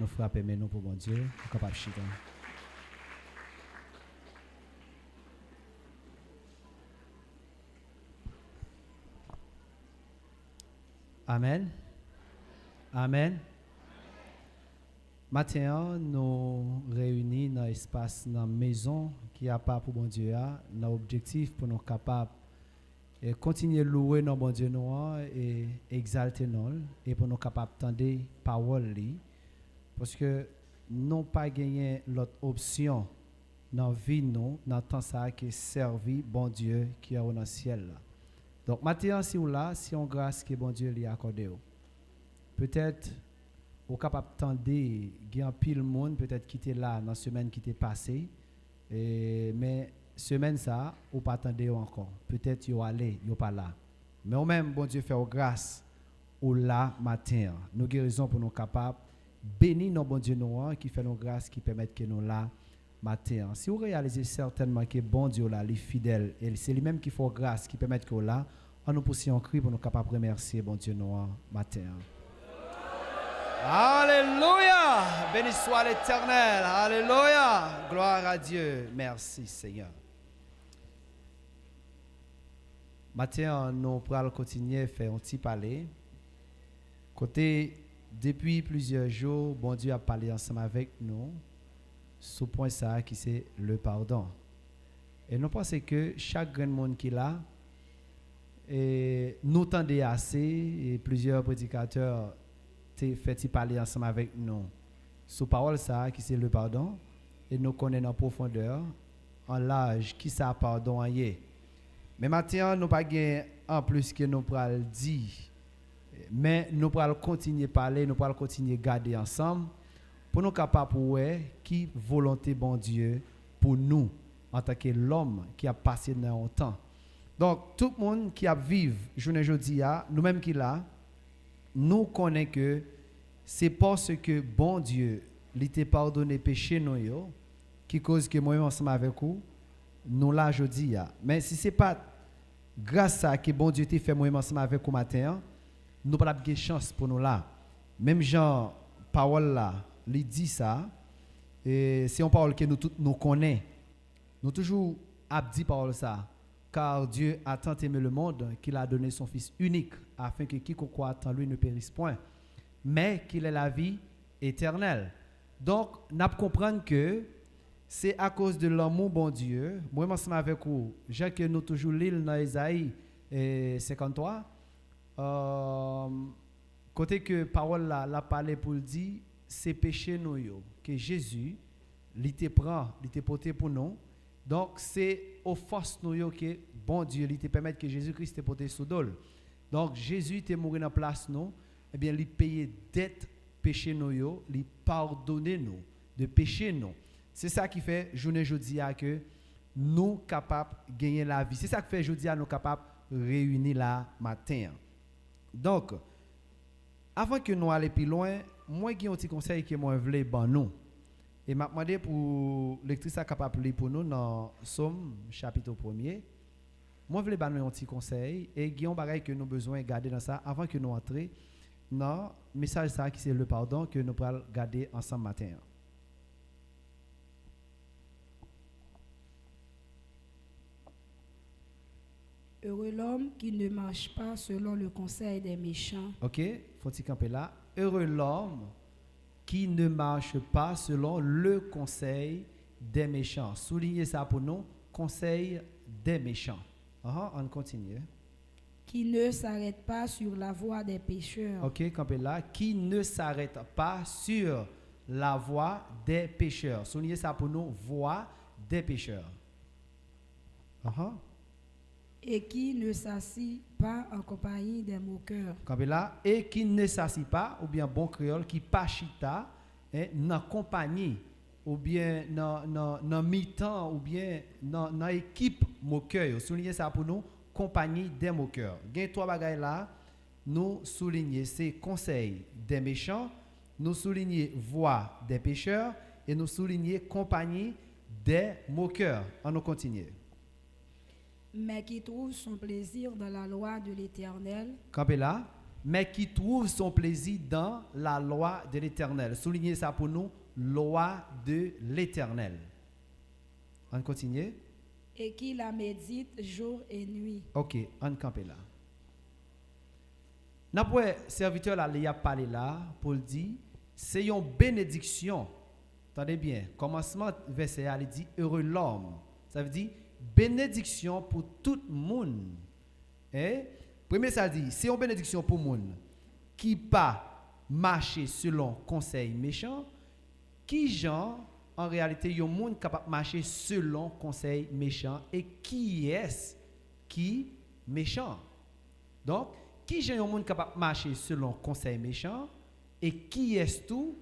nous frapper mais nous pour bon Dieu, nous capable chiter. Amen. Amen. Matin, nous réunis dans l'espace, dans la maison qui a pas pour bon Dieu, dans l'objectif pour nous capables de continuer à louer nos bon Dieu nous et exalter nous et pour nous capables d'entendre parole parce que nous pas gagné l'autre option dans la vie nous dans temps ça qui servi bon Dieu qui est dans le ciel là. Donc maintenant si on là si on grâce que bon Dieu lui a accordé peut-être au capable tendre gain pile monde peut-être qui était là dans la semaine qui était passée mais semaine ça ou pas attendre encore peut-être yo aller yo pas là mais au même bon Dieu fait grâce ou là matin nous guérison pour nous capable bénir nos bon Dieu nous qui fait nos grâces qui permettent que nous là matin si vous réalisez certainement que bon Dieu là les fidèles et c'est lui même qui fait grâce qui permettent que là on nous pousse en cri pour nous capable remercier bon Dieu nous matin. Alléluia, béni soit l'Éternel, alléluia, gloire à Dieu, merci Seigneur. Maintenant, nous pourrons continuer à faire un petit parler. Côté, depuis plusieurs jours, bon Dieu a parlé ensemble avec nous, sur point ça qui c'est le pardon. Et nous pensons que chaque grand monde qui est là, et nous tendez assez, et plusieurs prédicateurs fait parler ensemble avec nous sous parole ça qui c'est le pardon et nous connaissons en profondeur en l'âge qui ça pardon est mais maintenant nous pas gain en plus que nous pral dire mais nous pral continuer parler nous pral continuer garder ensemble pour nous capable ouais qui volonté bon Dieu pour nous en tant que l'homme qui a passé dans un temps donc tout le monde qui a vivre journée aujourd'hui nous même qui là nous connaissons que c'est parce que bon Dieu lui t'a pardonné péché nous qui cause que moi ensemble avec vous nous là aujourd'hui mais si c'est pas grâce à que bon Dieu t'a fait moi ensemble avec vous matin nous pas de chance pour nous là même Jean parole là lui dit ça et c'est une parole que nous connaissons nous toujours a dit parole ça car Dieu a tant aimé le monde qu'il a donné son fils unique afin que quiconque croit en lui ne périsse point mais qu'il ait la vie éternelle. Donc, nous comprenons que c'est à cause de l'amour bon Dieu. Moi, ensemble avec vous, j'ai que nous toujours lire dans Isaïe 53. Côté que parole la parlé pour dire, c'est péché nous que Jésus, il te prend, il te porté pour nous. Donc, c'est aux forces nous que bon Dieu, il te permet que Jésus-Christ te porté sous dol. Donc, Jésus te mourir dans place nous. Eh bien, il paye dette péché nous, il pardonne nous de péché nous. C'est ça qui fait journée jeudi que nous capables de gagner la vie. C'est ça qui fait jeudi nous capables de réunir la matin. Donc, avant que nous allions plus loin, moi j'ai un petit conseil que moi voulais ban nous. Et m'a demandé pour lectrice capable de lire pour nous dans Somme chapitre 1er. Moi voulais ban nous un petit conseil et Guillaume bagaille que nous besoin garder dans ça avant que nous entrions. Non, message ça qui c'est le pardon que nous allons garder ensemble matin. Heureux l'homme qui ne marche pas selon le conseil des méchants. OK, faut-il camper là. Heureux l'homme qui ne marche pas selon le conseil des méchants. Soulignez ça pour nous, conseil des méchants. On continue. Qui ne s'arrête pas sur la voie des pécheurs. OK, campez là. Qui ne s'arrête pas sur la voie des pécheurs. Soulignez ça pour nous, voie des pécheurs. Et qui ne s'assit pas en compagnie des moqueurs. Campez là. Et qui ne s'assit pas, ou bien bon créole, qui pas chita, dans compagnie, ou bien dans mi-temps, ou bien dans équipe moqueur. Soulignez ça pour nous. Compagnie des moqueurs. Gain trois bagailles là, nous souligner c'est conseil des méchants, nous souligner voie des pécheurs et nous souligner compagnie des moqueurs. On nous continue. Mais qui trouve son plaisir dans la loi de l'Éternel. Campez là. mais qui trouve son plaisir dans la loi de l'Éternel. Soulignez ça pour nous, loi de l'Éternel. On continue. Et qui la médite jour et nuit. Ok, on campe là. N'après serviteur là, il a parlé là pour dire, c'est une bénédiction. Attendez bien, commencement verset il dit heureux l'homme. Ça veut dire bénédiction pour tout le monde. Et premier ça dit, c'est une bénédiction pour le monde qui pas marcher selon conseil méchant, qui gens en réalité il y a un monde capable de marcher selon conseil méchant et qui est qui méchant. Donc qui j'ai un monde capable de marcher selon conseil méchant et qui est tout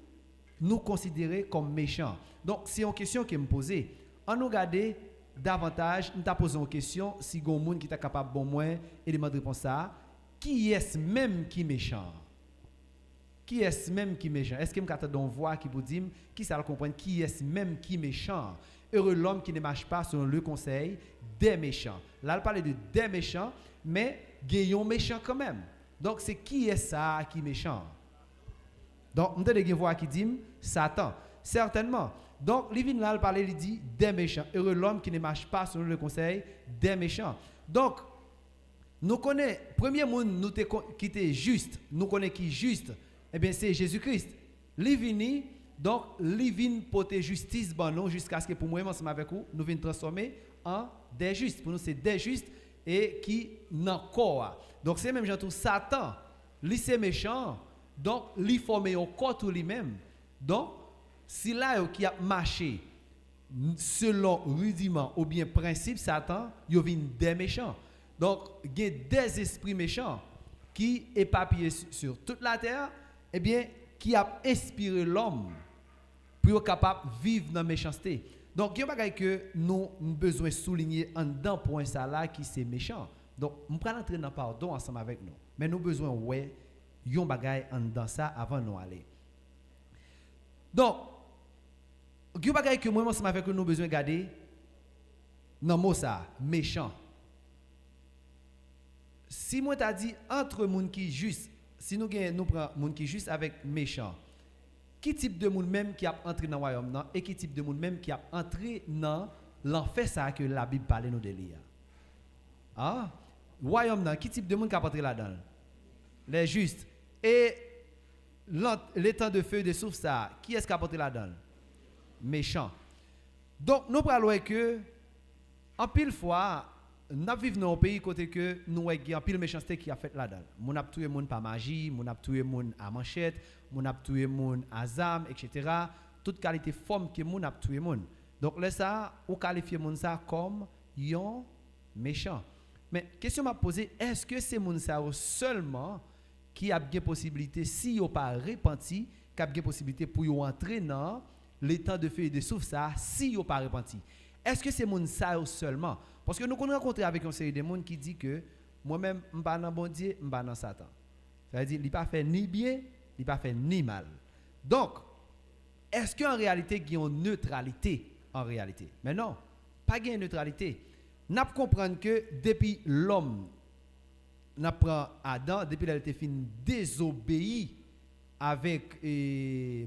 nous considérer comme méchant. Donc c'est une question qui me posée. On nous regarder davantage, nous t'a posé une question si gon monde qui est capable bon moins élément de réponse ça, qui est même qui méchant? Qui est même qui méchant? Est-ce que me capte dans voix qui vous dit qui ça le comprendre qui est même qui méchant? Heureux l'homme qui ne marche pas selon le conseil des méchants. Là il parle de des méchants mais gagnons méchant quand même. Donc c'est qui est ça qui méchant? Donc on a des voix qui dit Satan. Certainement. Donc Livin là il parle il dit des méchants. Heureux l'homme qui ne marche pas selon le conseil des méchants. Donc nous connaissons premier monde nous qui était juste, nous connaissons qui juste. Eh bien c'est Jésus-Christ. Livini donc livin porter justice ban nous jusqu'à ce que pour moi ensemble avec vous nous venons transformer en des justes. Pour nous c'est des justes et qui n'en corps. Donc c'est même genre Satan, lui c'est méchant, donc lui forme un corps tout lui-même. Donc si là qui a marché selon rudiment ou bien principe Satan, il vient des méchants. Donc il y a des esprits méchants qui éparpillés sur toute la terre, eh bien qui a inspiré l'homme pour être capable de vivre dans la méchanceté. Donc, il y a un bagage que nous avons besoin de souligner en dedans pour un ça qui c'est méchant. Donc, nous allons entrer dans le pardon ensemble avec nous. Mais nous avons besoin de ouais, il y a un bagage en dedans ça avant de nous aller. Donc, il y a un bagage que moi ensemble avec nous avons besoin de garder dans le mot ça, méchant. Si moi t'ai dit entre monde qui juste, si nous prenons monde qui juste avec méchant, qui type de monde même qui a entré dans le royaume et qui type de monde même qui a entré dans l'enfer ça que la Bible parle nous de lire. Ah, royaume qui type de monde qui a entré là-dedans? Les justes. Et les temps de feu et de souffle ça, qui est-ce qui a entré là-dedans? Méchant. Donc nous parlons que en pile fois nous vivons dans un pays côté que nous avons pile méchanceté qui a fait là-dedans. Nous avons tué monde par magie, nous avons tué monde à manchette, nous avons tué monde à zam, etc. Toute qualité forme que nous avons tué monde. Donc là ça, on qualifie monde ça comme yon méchant. Mais question m'a posée, est-ce que c'est monde ça seulement qui a bien possibilité si yo pas repenti, qui a bien possibilité pour yo entrer dans l'état de feu et de souffle ça si yo pas repenti? Est-ce que c'est monde ça seulement? Parce que nous avons rencontré avec une série de monde qui dit que moi-même, je ne suis pas dans bon Dieu, je ne suis pas dans Satan. Ça veut dire qu'il n'a pas fait ni bien, il n'a pas fait ni mal. Donc, est-ce qu'en réalité, il y a une neutralité en réalité? Mais non, pas de neutralité. Nous comprenons que depuis l'homme, nous prenons Adam, depuis qu'il a été fini désobéi avec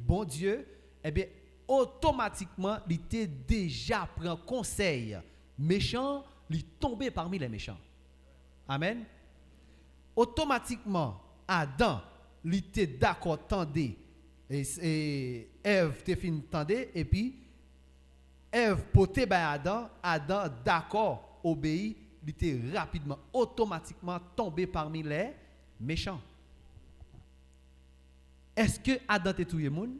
bon Dieu, eh bien, automatiquement, il était déjà pris conseil méchant, il tombé parmi les méchants. Amen. Automatiquement, Adam, il était d'accord, tendait, et Ève était fin tendait, et puis Ève poté par Adam, Adam d'accord, obéi, il était rapidement, automatiquement tombé parmi les méchants. Est-ce que Adam était tout le monde?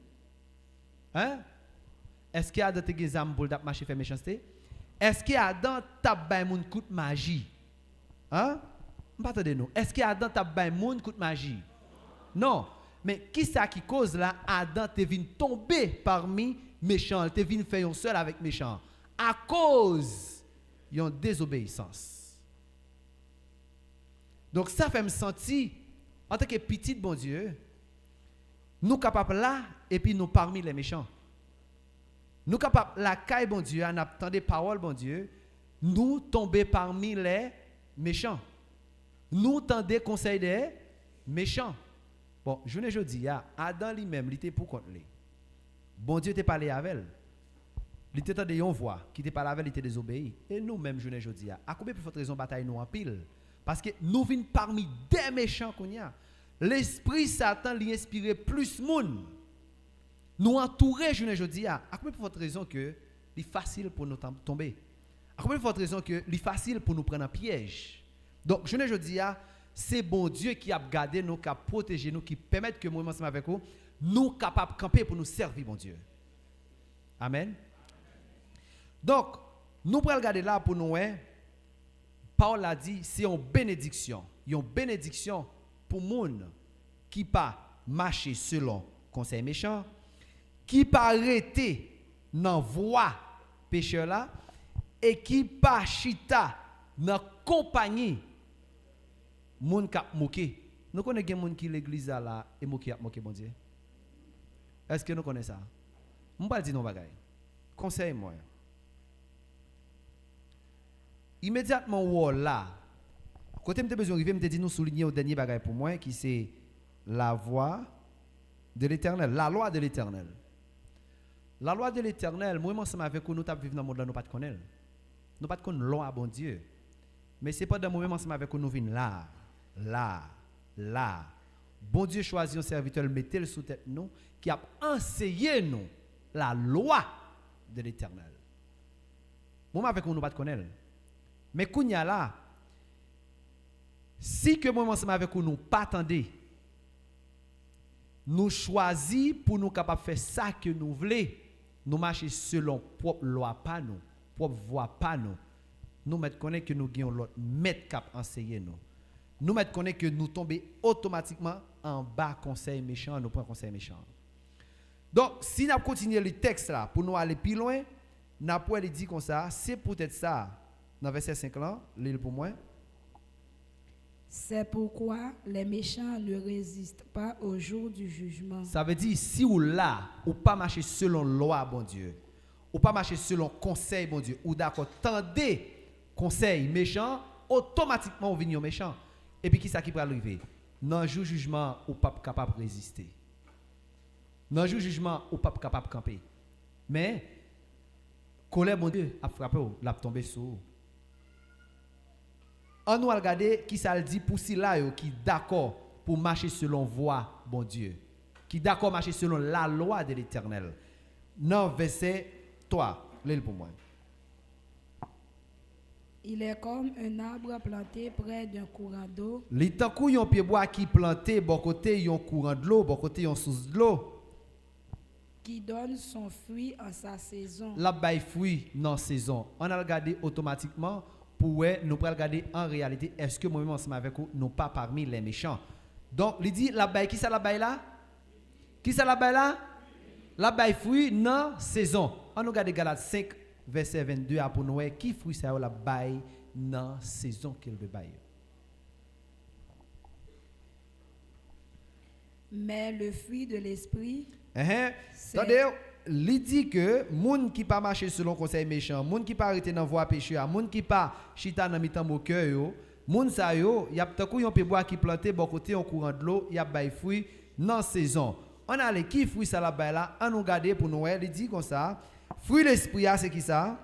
Hein? Est-ce que Adam était des âmes pour marcher faire méchanceté? Est-ce que Adam tape bay moun coup de magie? Hein? M'attendez nous. Est-ce que Adam tape bay moun coup de magie? Non. Mais qui ça qui cause là Adam te vient tomber parmi méchants, te vient faire un seul avec méchants à cause d'une désobéissance. Donc ça fait me sentir en tant que petit bon Dieu, nous capables là et puis nous parmi les méchants. Nous capables la caille bon Dieu, en attendant des paroles bon Dieu, nous tomber parmi les méchants. Nous tendez conseil des méchant. Bon, je ne dis Adam lui-même, il était pour contre lui. Bon Dieu t'a parlé avec elle. Il était entendu une voix qui t'a parlé avec elle, il était désobéi. Et nous-mêmes, je ne dis à combien de fortes raisons bataille nous en pile? Parce que nous venons parmi des méchants qu'on y a. L'esprit Satan lui inspire plus monde. Nous entourer, je ne dis à combien de fortes raisons que c'est facile pour nous tomber. À combien de fortes raisons que c'est facile pour nous prendre un piège. Donc, je ne dis c'est bon Dieu qui a gardé nous, qui a protégé nous, qui permet que nous, ensemble avec nous, nous capables de camper pour nous servir, bon Dieu. Amen. Donc, nous pourrons regarder là pour nous, Paul a dit, c'est une bénédiction. Une bénédiction pour les gens qui pas marcher selon conseil méchant, qui pas arrêter dans voie pécheur là, et qui pas chita dans compagnie moun k'ap moqué. Nous connaissons des gens qui l'église là et moqué bon Dieu. Est-ce que nous connaissons ça? On va dire non bagay. Conseille-moi. Immédiatement ou là, côté m'te besoin arriver m'te dit nous souligner au dernier bagay pour moi qui c'est la voix de l'Éternel, la loi de l'Éternel. La loi de l'Éternel, moi ensemble avec nous t'a vivre dans le monde là nous pas de connaître. Nous pas de connaître loi bon Dieu. Mais c'est pas dans le moment ensemble avec nous vinn là. Bon Dieu choisit un serviteur, mettez-le sous tête nous, qui a enseigné nous la loi de l'Éternel. Moi avec nous pas de connaître. Mais kounya là, si que moi ensemble avec nous pas attendez, nous choisis pour nous capable faire ça que nous voulons, nous marcher selon propre loi pas nous, propre voie pas nous. Nous mettre connaître que nous gagnons l'autre maître cap enseigner nous. Nous mettre connaître que nous tomber automatiquement en bas conseil méchant, nous prend conseil méchant. Donc si nous continuer le texte là pour nous aller plus loin, n'a pas dit comme ça, c'est peut-être ça dans verset 5 là, lis pour moi. C'est pourquoi les méchants ne résistent pas au jour du jugement. Ça veut dire si ou là ou pas marcher selon loi bon Dieu, ou pas marcher selon conseil bon Dieu, ou d'accord tendez conseil méchant, automatiquement on vient méchant. Et puis qui ça qui va arriver? Dans le jour jugement, ou pas capable de résister. Dans le jour jugement, ou pas capable de camper. Mais colère bon Dieu a frappé ou l'a tombé sur. On nous regarder qui ça le dit pour si là qui d'accord pour marcher selon voie bon Dieu, qui d'accord marcher selon la loi de l'Éternel. Dans verset 3, lis pour moi. Il est comme un arbre planté près d'un courant d'eau. Li tankou yon pied bois qui planté bon côté yon courant de l'eau, bon côté yon source de l'eau. Qui donne son fruit en sa saison. La bay fruit dans saison. On a regardé automatiquement pour nous pas regarder en réalité est-ce que moi-même ensemble avec vous non pas parmi les méchants. Donc il dit la bay qui ça la bay là? Qui ça la bay là? La bay fruit dans saison. On regarde Galates 5 verset 22 à pour nous qui fruit ça la bay dans saison qu'il veut bailler. Mais le fruit de l'esprit, attendez, il dit que moun qui pas marcher selon conseil méchant, moun qui pas arrêter dans voie pécheur, moun qui pas chita dans mitan moqueur yo, moun sa yo, y a takou yon pe bois qui planté bon côté en courant de l'eau, y a bay fruit dans saison. On a les qui fruit ça la bay là, on nous garder pour nous, il dit comme ça, fruit l'esprit c'est qui ça?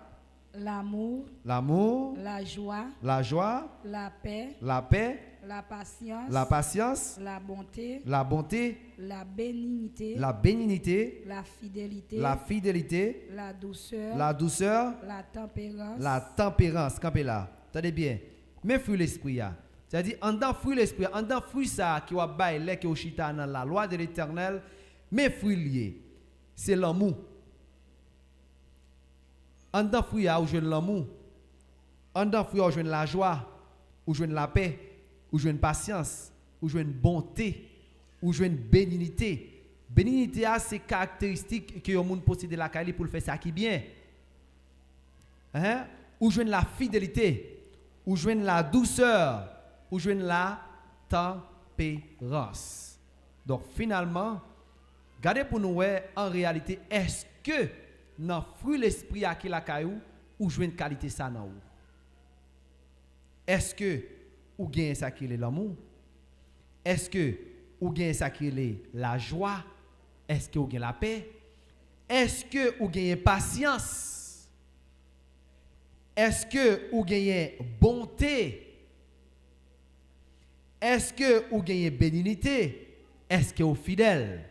l'amour, La joie, la paix, la patience, la bonté, la bénignité, la fidélité, la douceur, la tempérance. Campez là. Attendez bien. Mais fruit l'esprit c'est-à-dire en dans fruit l'esprit, en dans fruit ça qui va bailler qui au chita dans la loi de l'Éternel, mais fruit lié, c'est l'amour. En dans fruit où je l'amour. En dans fruit où je la joie, où je la paix, où je patience, où je bonté, où je bénignité. Bénignité a ces caractéristiques que le monde possède la qualité pour faire ça qui bien. Où je la fidélité, où je la douceur, où je la tempérance. Donc finalement, regardez pour nous en réalité est-ce que dans fruit l'esprit à qui la caillou ou jouer une qualité ça dans ou est-ce que ou gagne ça qui est l'amour est-ce que ou gagne ça qui est la joie? Est-ce que ou gagne la paix? Est-ce que ou gagne patience? Est-ce que ou gagne bonté? Est-ce que ou gagne bénignité? Est-ce que ou fidèle?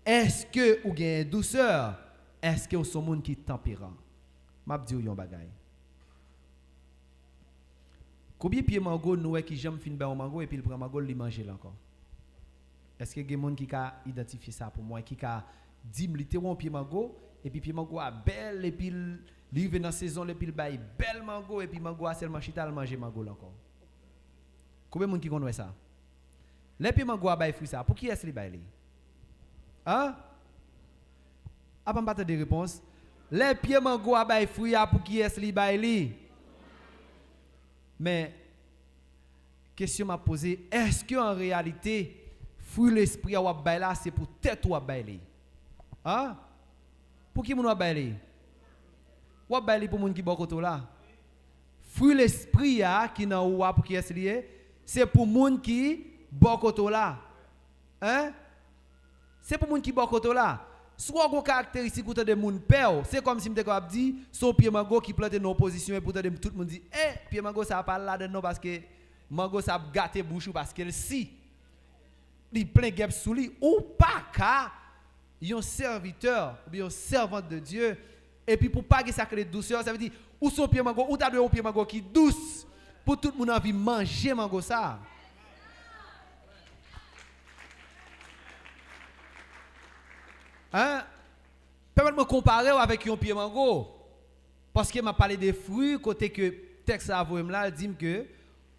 Est-ce que ou gagne douceur? Est-ce que ou son monde qui tempérant? M'a dit yon bagay. Combien pied mango nous qui j'aime fin ben mango et puis il prend mango il manger là encore. Est-ce que y a monde qui a identifié ça pour moi qui a dit m'lité un pied mango et puis pied mango a belle et puis il vient dans saison et puis il bail belle mango et puis mango a seulement chita al manger mango là encore. Combien monde qui connaît ça? Les pied mango a bail fruit ça pour qui est-ce li bail li? Hein? Avant pas de réponse. Les pieds mango a bail fruit pour qui est-ce li bail li? Mais question m'a posé, est-ce que en réalité fruit l'esprit a bail là c'est pour tête ou bail li? Hein? Pour qui moun a bail li? Ou bail li pour moun qui bon côté là? Fruit l'esprit a qui nan ou pour qui est-ce lié? C'est pour moun qui bon côté là. Hein? C'est pour moun qui bon côté là. Soit une caractéristique ou de moun peur, c'est comme si me t'ai dit son pied mango qui plante dans position et pour tout le monde dit pied mango ça pas là dedans parce que mango ça gâter bouche parce que si il plein gap sous lui ou pas ka un serviteur ou bien un servante de Dieu et puis pour pas que ça crée douceur ça veut dire ou son pied mango ou t'as un pied mango qui douce pour tout le monde envie manger mango ça. Hein? Permettez-moi de comparer avec un pied mango. Parce que m'a parlé des fruits, côté que texte à vous là, dit que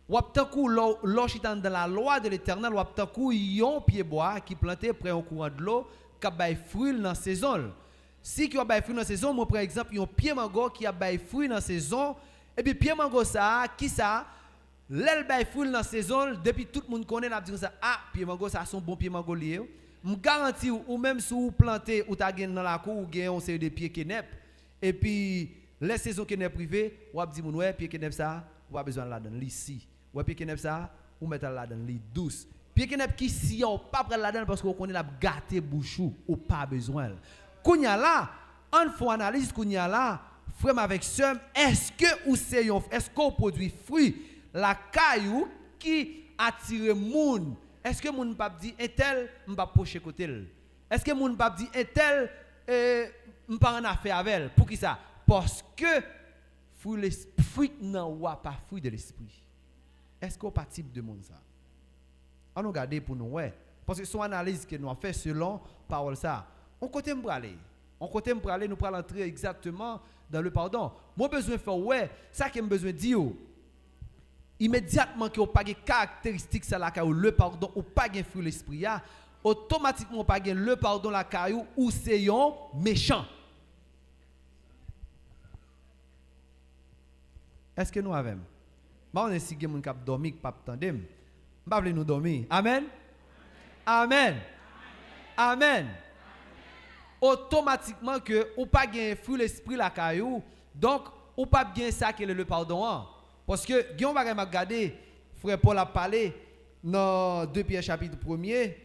waptakou l'ochitan dans la loi de l'Éternel, waptakou yon pied bois qui planté près un courant de l'eau, qui a bail fruit dans saison. Si qui a bail fruit dans saison, moi par exemple, un pied mango qui a bail fruit dans saison, et puis pied mango ça, qui ça? L'elle bail fruit dans saison, depuis tout le monde connaît n'a dit ça, pied mango ça son bon pied mango lié. Je garantis ou même si vous plantez ou t'as dans la cour ou gagne on série de pieds kenep et puis les saisons kenep privé ou dit mon ouais pied kenep ça ou a besoin là dans ici ouais pied kenep ça ou mettre là dans li douce pied kenep qui si on pas prendre là dedans parce qu'on connaît la gâter bouchou ou pas besoin kounya là on faut analyse kounya là frère avec sœur est-ce que ou c'est est-ce qu'on produit fruit la caillou qui attire monde. Est-ce que mon pape dit un tel m'pa pocher côté? Est-ce que mon pape dit un tel m'pa en affaire avec elle? Pour qui ça? Parce que fruit non ou pas fruit de l'esprit. Est-ce qu'on pas type de monde ça? On regarde pour nous ouais. Parce que son analyse que nous avons fait selon parole ça. On côté m'braler. On côté m'braler nous pral entrer exactement dans le pardon. Moi besoin faire ouais, ça que me besoin dire. Immédiatement que vous pas de caractéristiques ça la caillou le pardon ou pas de fruit l'esprit automatiquement pas de le pardon la caillou ou c'est un méchant. Est-ce que nous avons on est si moun k'ap dormi pas tandem pas vle nous dormir amen amen amen automatiquement que ou pas de fruit l'esprit la caillou donc ou pas bien ça que le pardon. Parce que Guillaume va regarder, frère Paul a parlé dans 2 Pierre chapitre 1er.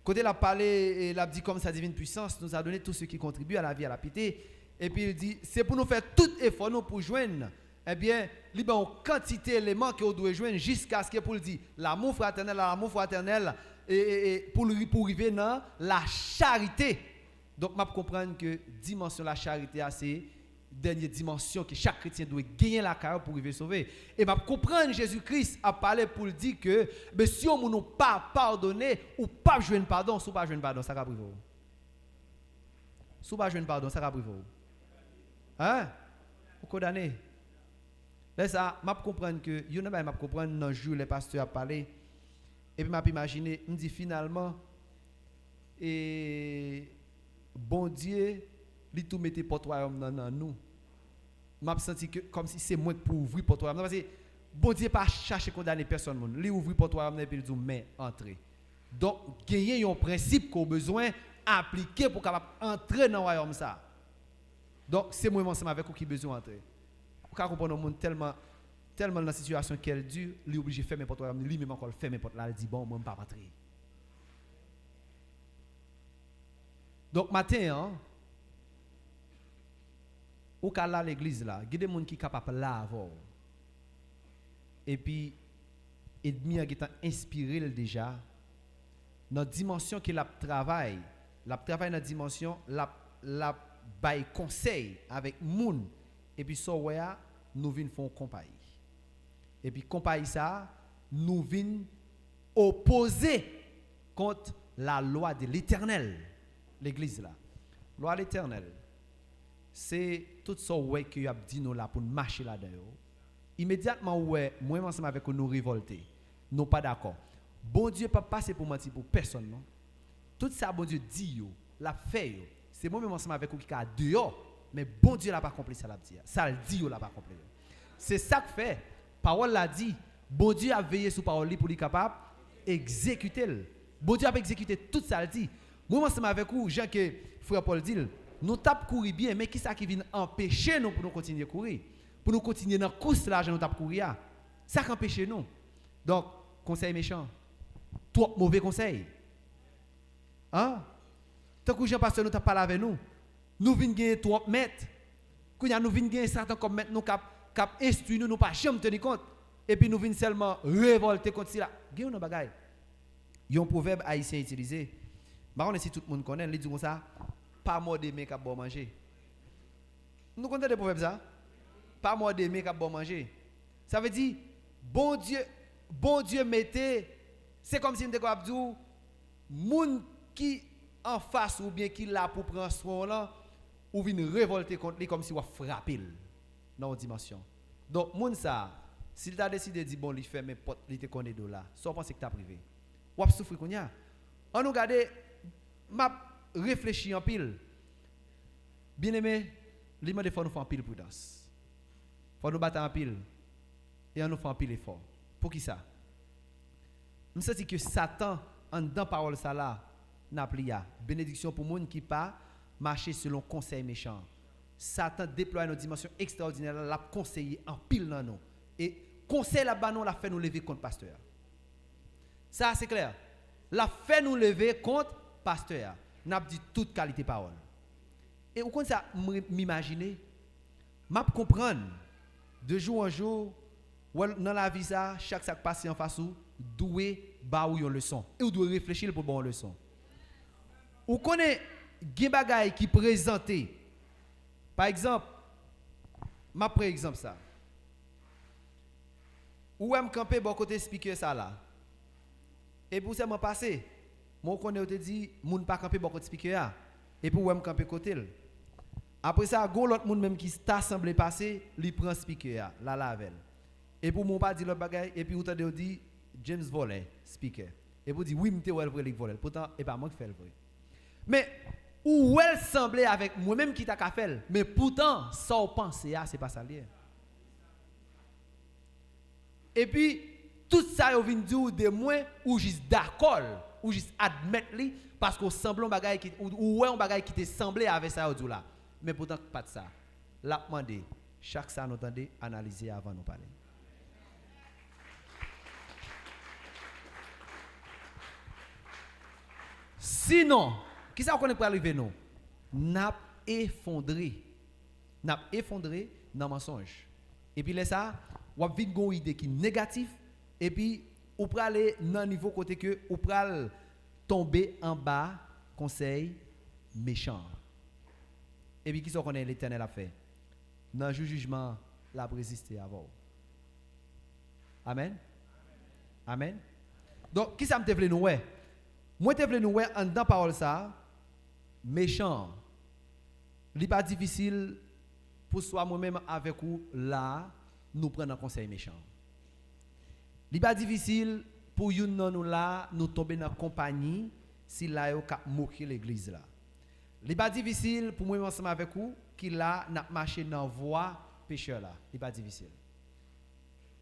Côté la parlé, il a dit comme sa divine puissance nous a donné tout ce qui contribue à la vie et à la piété. Et puis il dit, c'est pour nous faire tout effort nous pour joindre, eh bien, il y a une quantité d'éléments que nous devons joindre jusqu'à ce que pour dire l'amour fraternel, et pour arriver dans la charité. Donc, je comprends que dimension de la charité, c'est dernière dimension que chaque chrétien doit gagner la carrière pour arriver sauver. Et je comprends Jésus-Christ a parlé pour dire que si on ne pas pardonné ou pas joindre pardon, si on pas joindre pardon, ça va priver. Si on pas joindre pardon, ça va priver. Hein? Vous condamnez. Là ça, je comprends que je comprends dans le jour les pasteurs a parlé et puis je imaginer, me dit finalement et bon Dieu, il tout mettait porte royaume dans nous. M'a senti que comme si c'est moi pour ouvrir porte royaume parce que bon Dieu pas chercher condamner personne monde. Il ouvrir porte royaume et puis il dit mais entrez. Donc gagner un principe qu'on besoin appliquer pour capable entrer dans le royaume ça. Donc c'est moi ensemble avec vous qui besoin entrer. Vous comprendre le monde tellement tellement dans la situation qu'elle dure, lui obligé de faire n'importe quoi, lui même encore fait n'importe là, elle dit bon, moi je ne vais pas rentrer. Donc matin, hein, ou qu'à là l'église là, il y a des gens qui sont capables là avant. Et puis ennemi qui est inspiré déjà dans la dimension qu'il a travaillé dans la dimension la bail conseil avec moun et puis so ouais nous vinn font compagnie et puis compagnie ça nous vinn opposer contre la loi de l'Éternel. L'église là, loi de l'Éternel, c'est tout ça ouais que y a dit nous là pour marcher là-dedans. Immédiatement ouais moi ensemble avec nous révolter, nous pas d'accord. Bon Dieu pas passer pour mentir pour personne non. Tout ça bon Dieu dit yo, l'a fait yo. C'est moi même ensemble avec vous qui a dehors, mais bon Dieu l'a pas accompli ça l'a dit. Ça le dit yo l'a pas accompli. C'est ça que fait. Parole l'a dit, bon Dieu a veillé sur parole pour lui capable exécuter. Bon Dieu a exécuté tout ça le dit. Moi ensemble avec vous, Jean que frère Paul dit, nous tape courir bien, mais qui ça qui vient empêcher nous pour nous continuer courir? Pour nous continuer dans course là, nous tape courir. Ça qui empêche nous. Donc conseil méchant. Trop mauvais conseil. Hein? Tant que Jean pasteur nous t'a parlé avec nous, nous venons gagner 3 mètres. Quand nous venons gagner certains comme mètres nous cap instruire nous pas jamais tenir compte et puis nous venons seulement révolter contre cela. Gagne nos bagaille. Il y a un proverbe haïtien utilisé. Bah on si tout le monde connaît, il dit comme ça, pas morder mais cap bon manger. Nous connaissons des proverbes ça? Pas morder mais cap bon manger. Ça veut dire bon Dieu mettez, c'est comme si on était capable de dire moun qui en face ou bien qui là pour prendre soin là ou vient révolter contre lui comme si on frapper dans une dimension. Donc moun ça s'il t'a décidé de dire bon lui fait mais porte lui te connaît de là, sans penser que t'as privé. Ou a souffrir konya. On nous regarde m'a réfléchi en pile. Bien aimé, lui m'a faut nous faire en pile prudence. Faut nous battre en pile et on nous fait en pile effort. Pour qui ça? Je sens que Satan en dans parole ça là n'a plié. Bénédiction pour monde qui pas marcher selon conseil méchant. Satan déploie nos dimensions extraordinaires, l'a conseillé en pile dans nous. Et conseil là-bas nous l'a fait nous lever contre pasteur. Ça c'est clair. L'a fait nous lever contre pasteur. N'a dit toute qualité parole. Et au compte ça m'imaginer, m'a comprendre de jour en jour dans la vie ça chaque sac passe en face ou doué ba ou une leçon et ou doit réfléchir pour bonne leçon. Ou connaît gen bagay qui présenté. Par exemple, m'a prend exemple ça. Ou aime camper bon côté speaker ça là. Et pour ça m'a passé. Moi connais te dit moun pas camper bon côté speaker et puis ou aime camper côté. Après ça gon l'autre moun même qui t'a semblé passer, lui prend speaker là lavel. Et pour mon pas dit l'autre bagay et puis ou t'entend dit James Volley speaker. Et vous dit oui m'te wel vrai voler. Pourtant et pas moi qui fait le vrai. Mais où elle semblait avec moi-même qui t'a fait, mais pourtant, sans penser, c'est pas ça lié. Et puis, tout ça, vous venez dire de moi, ou juste d'accord, ou juste admettre, parce qu'on semble un bagage qui, ou un bagage qui te semblait avec ça ou là. Mais pourtant, pas de ça. L'a demandé, chaque ça, nous entendez, analyser avant de nous parler. Sinon, qui ça qu'on est pour arriver nous? N'a effondré dans le mensonge. Et puis là ça, ou vite une idée qui est négative et puis ou pour aller dans un niveau côté que ou pour tomber en bas conseil méchant. Et puis qui ça qu'on est l'Éternel a fait? Dans le jugement, la résister avant. Amen. Amen. Donc qui ça me voulait nous ouais? Moi te voulais nous ouais en dans parole ça méchant. Il pas difficile pour soi moi-même avec vous là nous prendre un conseil méchant. Il pas difficile pour nous là nous tomber dans compagnie si là yo cap moquer l'église là. Il pas difficile pour moi ensemble avec vous qui là n'a marcher dans voie pécheur là. Il pas difficile.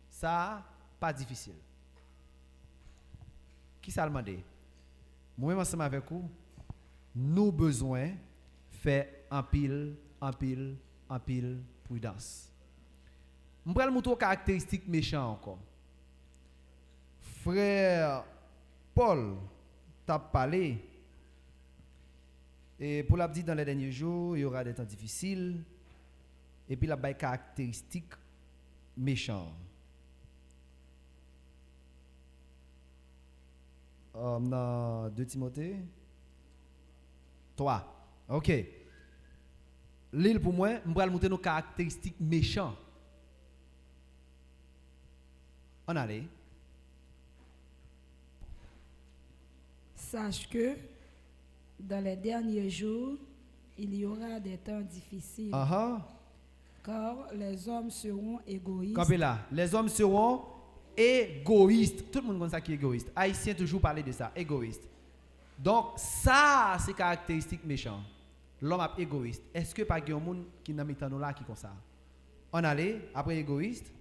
Ça pas difficile. Qui ça demandé? Moi ensemble avec vous nous besoin faire en pile prudence. Je vais montrer caractéristiques méchantes encore. Frère Paul t'a parlé. Et pour l'a dit dans les derniers jours, il y aura des temps difficiles. Et puis, il y a des caractéristiques méchantes. Dans 2 Timothée 3. Ok. L'île pour moi, je vais montrer nos caractéristiques méchantes. On allait. Sache que dans les derniers jours, il y aura des temps difficiles. Car les hommes seront égoïstes. Campez là. Les hommes seront égoïstes. Tout le monde connaît ça qui est égoïste. Haïtiens toujours parler de ça, égoïste. Donc ça, c'est caractéristique méchant. L'homme est égoïste. Est-ce que pas un monde qui n'a mis nous là qui comme ça? On allait après égoïste.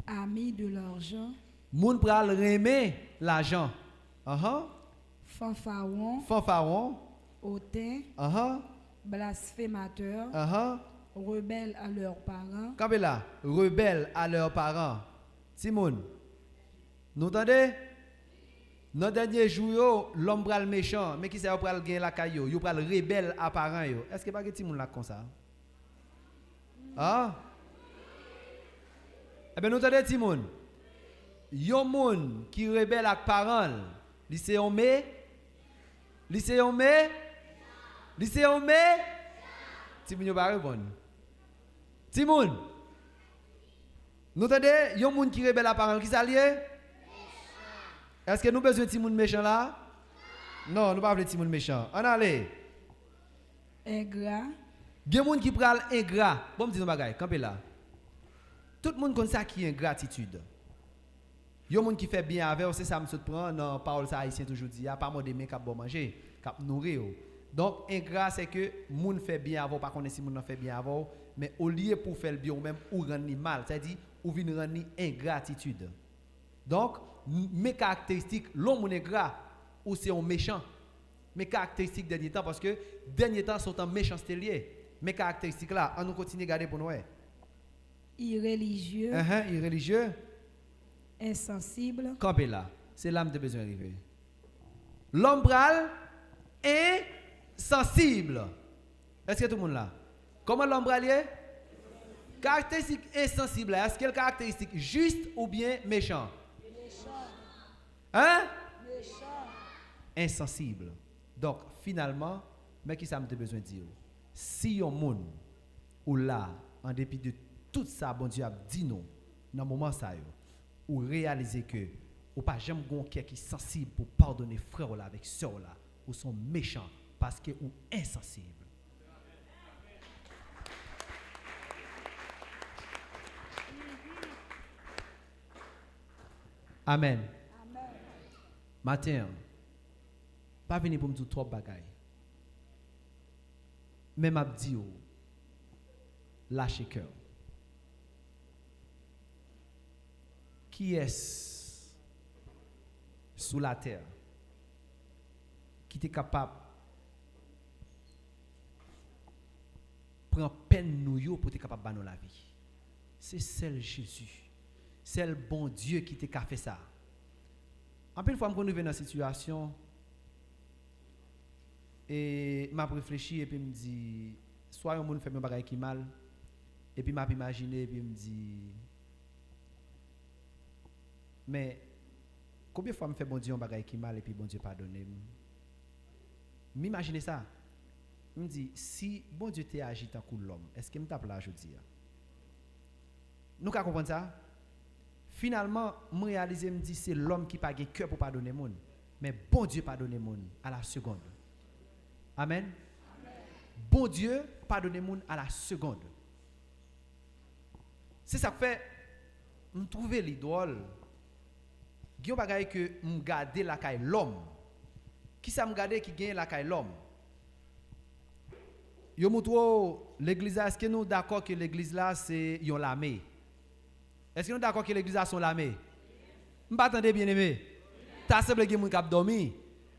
Amis de l'argent. Moun pral remet l'argent. Fanfaron. Hautain. Blasphémateur. Rebelles à leurs parents. Campez là. Rebelles à leurs parents. Simone. Nous entendez? Dans dernier jour, l'homme pral méchant, mais qui sait pral gagner la caillou, yo pral rebelle à parents yo. Est-ce que pas que ti moun là comme ça? Eh bien nous entendez ti moun. Yon moun qui rebelle à parents, li c'est on me? Li c'est on me? Li c'est on me? Ti moun yo pas répondre. Ti moun. Nous entendez? Yon moun qui rebelle à parents, qui s'allié? Est-ce que nous avons besoin de Timoun méchant là? Non, nous pas besoin de Timoun méchant. On allez. Ingrat. Il y a des gens qui prennent ingrat. Bon, me dis nous bagaille, campez là. Tout le monde connaît ça qui est ingratitude. Il y a des gens qui fait bien avec, c'est ça me prend dans parole ça haïtien toujours dit, pas moi de main cap bon manger, cap nourrir. Donc ingrat c'est que moun fait bien avant, pas connaître si moun fait bien avant, mais au lieu pour faire le bien ou même ou rendre mal, c'est-à-dire ou vinn rendre ingratitude. Donc mes caractéristiques, l'homme est gras ou c'est un méchant. Mes caractéristiques dernier temps, parce que dernier temps sont en méchanceté liées. Mes caractéristiques là, on nous continue à garder pour nous. Irréligieux. Irréligieux. Insensible. Campé là, c'est là que tu as besoin d'arriver. L'homme bral est sensible. Est-ce que tout le monde là? Comment l'homme bral est? Caractéristique insensible. Est-ce qu'elle caractéristique juste ou bien méchant? Méchant. Insensible. Donc, finalement, mais qui ça me besoin de dire? Si un monde ou là, en dépit de tout ça, bon Dieu a dit non, dans le moment ça, ou réaliser que ou pas jamais gon qui est sensible pour pardonner frère là avec sœur là, ou sont méchants parce que ou insensible. Amen. Matin, pas venir pour me dire trop de bagaille. Mais m'a dit, lâchez cœur. Qui est sous la terre qui est capable de prendre peine nous pour être capable de nous la vie? C'est celle Jésus. C'est le bon Dieu qui t'a fait ça. En plus, une fois que je suis dans cette situation, et je réfléchi et puis me dit, soit un monde fait un bagage qui mal, et puis je imaginé et puis me dit, mais combien de fois je fais bon Dieu un bagage qui mal et puis bon Dieu pardonne? M'imaginer ça. Je me dit, si bon Dieu t'a agi tant que l'homme, est-ce qu'il me tape là aujourd'hui? Nous comprenons ça? Finalement, je réalise, me dit c'est l'homme qui n'a pas de cœur pour pardonner le monde. Mais bon Dieu pardonne le monde à la seconde. Amen. Bon Dieu pardonne le monde à la seconde. C'est ça que fait, je trouve l'idole. Il y a un bagage que je garde la caille l'homme. Qui ça me garde qui gagne la caille l'homme? Yo montre l'église, est-ce que nous d'accord que l'église là c'est yon l'armée? Est-ce que nous d'accord que l'église a son l'armée? M'pas attendez bien aimé. Ta semble gen moun k'ap dormi.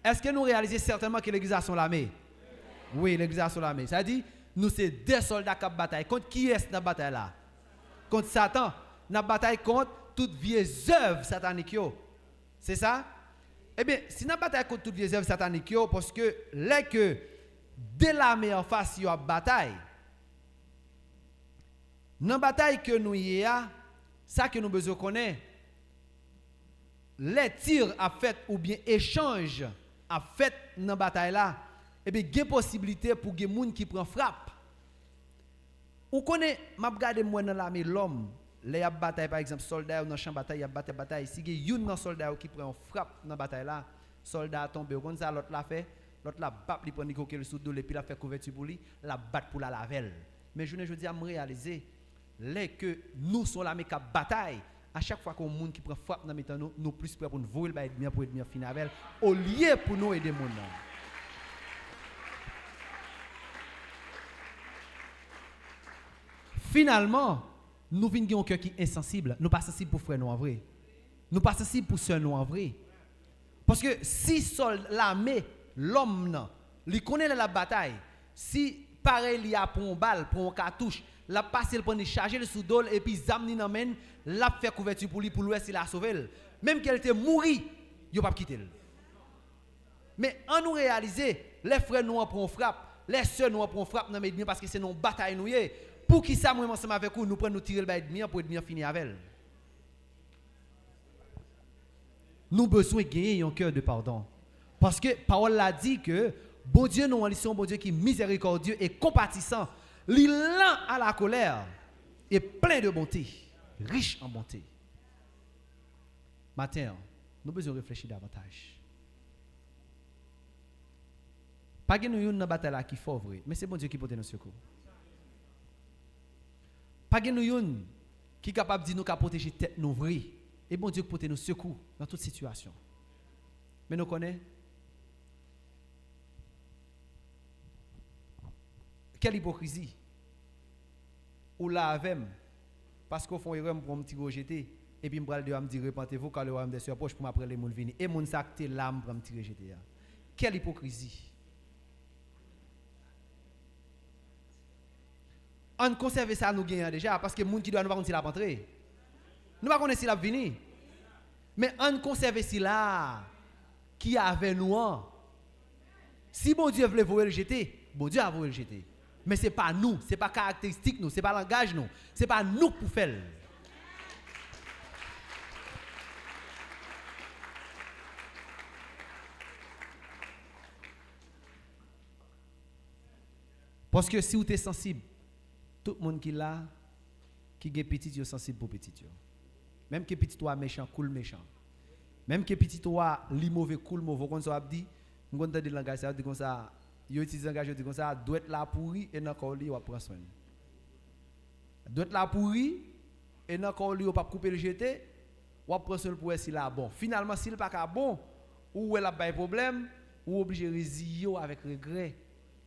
Est-ce que nous réalisons certainement que l'église a son l'armée? Oui, l'église a son l'armée. Ça dit nous c'est des soldats qui bataille. Contre qui est dans bataille là? Contre Satan. n'a bataille contre toutes vieilles œuvres sataniques. C'est ça? Eh bien, si n'a bataille contre toutes vieilles œuvres sataniques, parce que les que dès l'armée en face, il y a bataille. Dans la bataille que nous y a, ça que nous besoin connaître, les tirs à fait ou bien échange à fait dans la bataille là, eh bien, il y a possibilité pour des gens qui prennent frappe. Ou connaît, m'a regardé moi dans l'armée l'homme, les bataille par exemple soldat dans champ bataille, il y a bataille, si il y a un soldat qui prend frappe dans la bataille là, soldat tombe, comme ça l'autre l'a fait, l'autre la bat li prend ni coquille sous dos et puis la fait couverture pour lui, la bat pour la lavel. Mais je dis à me réaliser les que nous sommes l'armée qui bataille. À chaque fois qu'on monde qui prend frappe dans mettons nous plus prêts pour nous voler ba ennemi pour ennemi finir avec au lieu pour nous aider monde. Finalement, nous venons un cœur qui est insensible. Nous pas sensibles pour frère nous en vrai. Nous pas sensibles pour sœur nous en vrai. Parce que si l'armée, l'homme, il connaît la bataille, si pareil il y a pour une balle, pour un cartouche, la passe le prend charger le sous dos et puis zamni n'amène, la fait couverture pour lui pour l'ouest il a sauvé. Même qu'elle était mourie, il pas quitter. Mais en nous réaliser, les frères nous prennent frappe, les sœurs nous prennent frappe dans mes parce que c'est une bataille nous y. Pour qui ça moi ensemble avec vous nous prenons nous tirer le ennemi pour ennemi finir avec elle. Nous besoin de gagner un cœur de pardon. Parce que parole l'a dit que bon Dieu nous en bon Dieu qui est miséricordieux et compatissant, lent à la colère et plein de bonté, riche en bonté. Matin, nous besoin réfléchir davantage. Pas que nous ayons une bataille qui est fort vrai, mais c'est bon Dieu qui porte nos secours. Pas que nous ayons qui est capable de nous protéger tête nous vrai. Et bon Dieu porte nos secours dans toute situation. Mais nous connaissons quelle hypocrisie. Ou la avec parce qu'on fait erreur pour un petit rejeter et puis me dire repentez-vous quand le royaume des cieux approche pour m'après les gens venir et mon sac l'âme pour me tirer rejeter. Quelle hypocrisie. On conserve ça nous gagnons déjà parce que les gens qui doivent nous pas la rentrer. Nous ne connaissons pas si la venir. Mais on conserve si là qui est avec nous. Si bon Dieu voulait vous rejeter, bon Dieu a vous rejeter. Mais ce n'est pas nous, ce n'est pas caractéristique nous, ce n'est pas langage nous, ce n'est pas nous pour faire. Parce que si vous êtes sensible, tout le monde qui est là, qui est petit, est sensible pour petit. Même que petit toi méchant, cool méchant. Même que petit toi li mauvais, cool mauvais, comme ça dit, on entend le langage ça dit comme ça, yo utilise langage dit comme ça, doit être là pourri et encore li on prend soin. Doit être là pourri et encore li on pas couper le jeter, on prend soin pour si là bon. Finalement s'il pas bon, ou elle a pas problème, ou obligé résilier avec regret.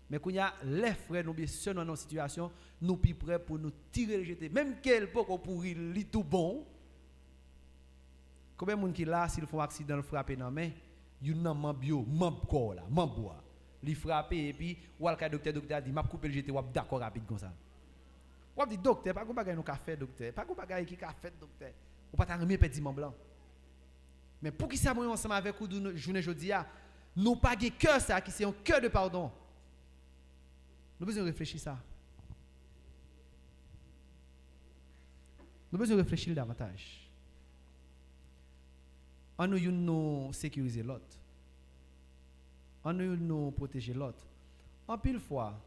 Mais quand il y a les frères, nous bien sûr dans nos situations, nous sommes prêts pour nous tirer le jeter. Même qu'elle peut pourrir li tout bon. Combien de gens qui là, s'ils font un accident, le frapper dans la main, ils ont un mambio, mambo là, mamboa. Li frapper et puis, ou le docteur dit, m'a coupé le jeter, ou d'accord rapide comme ça. Ou dit docteur, pas qu'on bagaille nous café docteur, pas qu'on bagaille qui café docteur. Ou pas t'arrimer petit man blanc. Mais pour qui ça moi ensemble avec vous de journée aujourd'hui, nous pas de cœur ça qui c'est un cœur de pardon. Nous besoin réfléchir ça. Nous besoin réfléchir davantage. On nous sécuriser l'autre. On nous protéger l'autre. En pile fois,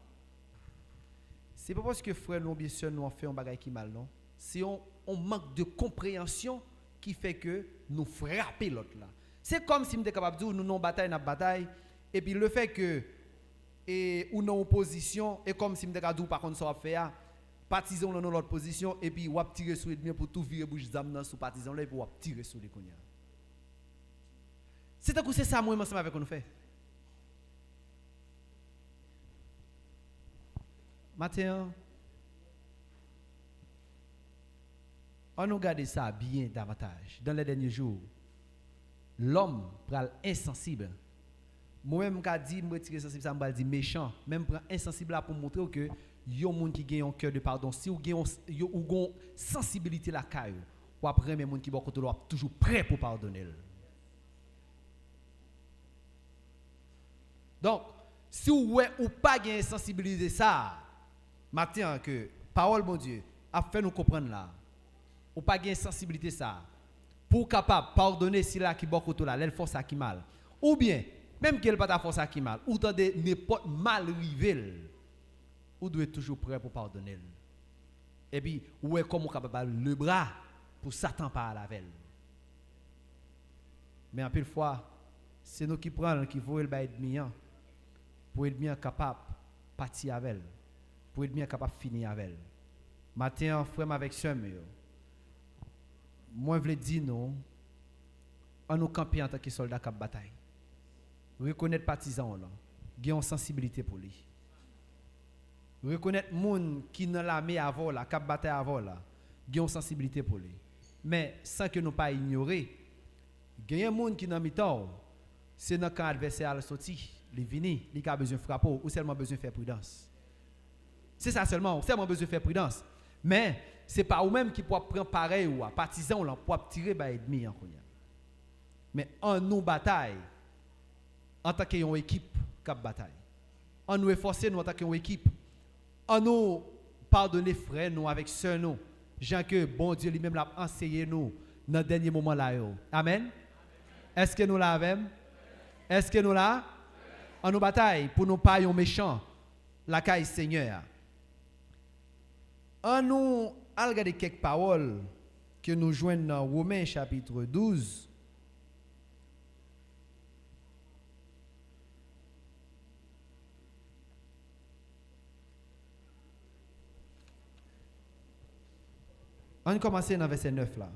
c'est pas parce que frère nous bien sûr nous ont fait un bagage qui mal non. C'est on manque de compréhension qui fait que nous frapper l'autre là. C'est comme si nous étions capables de dire nous non bataille et puis le fait que et ou non opposition et comme si nous étions capables par contre ça va faire partisans dans l'autre position et puis on va tirer sur l'ennemi pour tout virer bouche zam dans sous partisans là et puis on va tirer sur les cognacs. C'est ça moi ensemble avec nous fait. Matin, on nous garde ça bien davantage. Dans les derniers jours, l'homme pral insensible. moi-même quand dit me retirer sensible ça me dit méchant, même prend insensible là pour montrer que yon monde qui gagne un cœur de pardon, si ou gagne ou sensibilité la caille, ou après même monde qui bon côté toujours prêt pour pardonner. Donc, si vous ou pas gagne sensibilité ça, matin que parole bon Dieu a fait nous comprendre là, ou pas gagne sensibilité ça, pour capable pardonner si là qui bon côté là, elle force ça qui mal, ou bien même qu'elle pas ta force ça qui mal, ou tendez n'importe mal rivel, ou doit être toujours prêt pour pardonner. Et puis, ou est comme capable le bras pour Satan par la veille. Mais en pile fois, c'est nous qui prenons, qui voulons le ennemi, pour être bien capable de partir avec elle, pour être bien capable de finir avec elle. Matin, frère avec soeur, moi je veux dire non, en nous camper en tant que soldats qui bataille. Reconnaître partisans là, avoir une sensibilité pour lui. Reconnaître moun qui dans l'armée avant là, qui bataille avant là, avoir une sensibilité pour lui. Mais sans que nous pas ignorer, il y a des gens qui dans mi-temps, c'est dans quand adversaire a sorti, il vient, il a besoin de frapper ou seulement besoin de faire prudence. C'est ça seulement, seulement besoin de faire prudence. Mais ce n'est pas vous-même qui pouvez prendre pareil ou partisan là pour tirer par l'ennemi. Mais en nous bataille, en tant qu'une équipe qui bataille. En nous efforcer nous en tant qu'une équipe. En nous pardonner frères nous avec sœurs nous. Jean que bon Dieu lui-même l'a enseigné nous dans le dernier moment là. Amen. Est-ce que nous l'avons? Est-ce que nous l'avons? En nous bataille pour nous pas un méchant la caille Seigneur. En nous regarder quelques paroles que nous joignent dans Romains chapitre 12. On commence dans verset 9 là.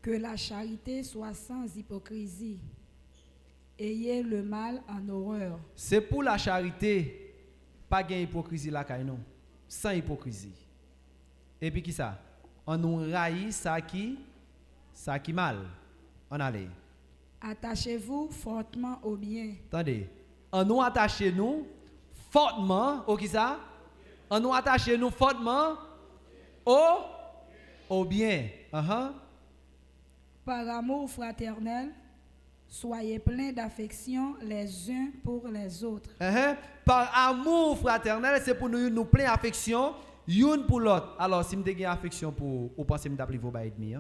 Que la charité soit sans hypocrisie. Ayez le mal en horreur. C'est pour la charité, pas gain hypocrisie là, non. Sans hypocrisie. Et puis qui ça? On nous raille ça qui mal. On allait. Attachez-vous fortement au bien. Attendez. On nous attachez nous fortement au qui ça? On nous attachez nous fortement au bien. Par amour fraternel, soyez pleins d'affection les uns pour les autres. Par amour fraternel, c'est pour nous plein d'affection l'une pour l'autre. Alors, si vous avez affection pour vous pensez que vous avez vos ennemi.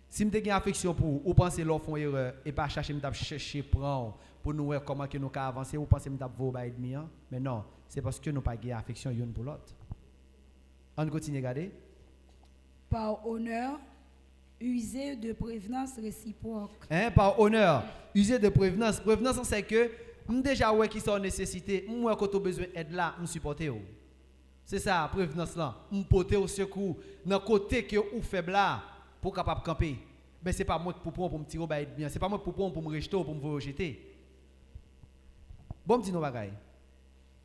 Si vous avez affection pour vous pensez que vous font erreur et pas chercher prendre pour nous voir comment nous pouvons avancer, vous pensez que vous avez vos ennemi. Mais non, c'est parce que nous n'avons pas affection l'une pour l'autre. On continue à regarder. Par honneur, usez de prévenance réciproque. Par honneur, usez de prévenance. Prévenance, c'est que nous déjà ouais qui sont nécessité, moi quand tu as besoin d'aide là, nous supporter. C'est ça, prévenance là. Nous porter au secours dans côté que ou faible là pour capable camper. Mais c'est pas moi pour prendre pour me tirer ba bien, c'est pas moi pour prendre pour me rejeter ou pour me rejeter. Bon petit non bagaille.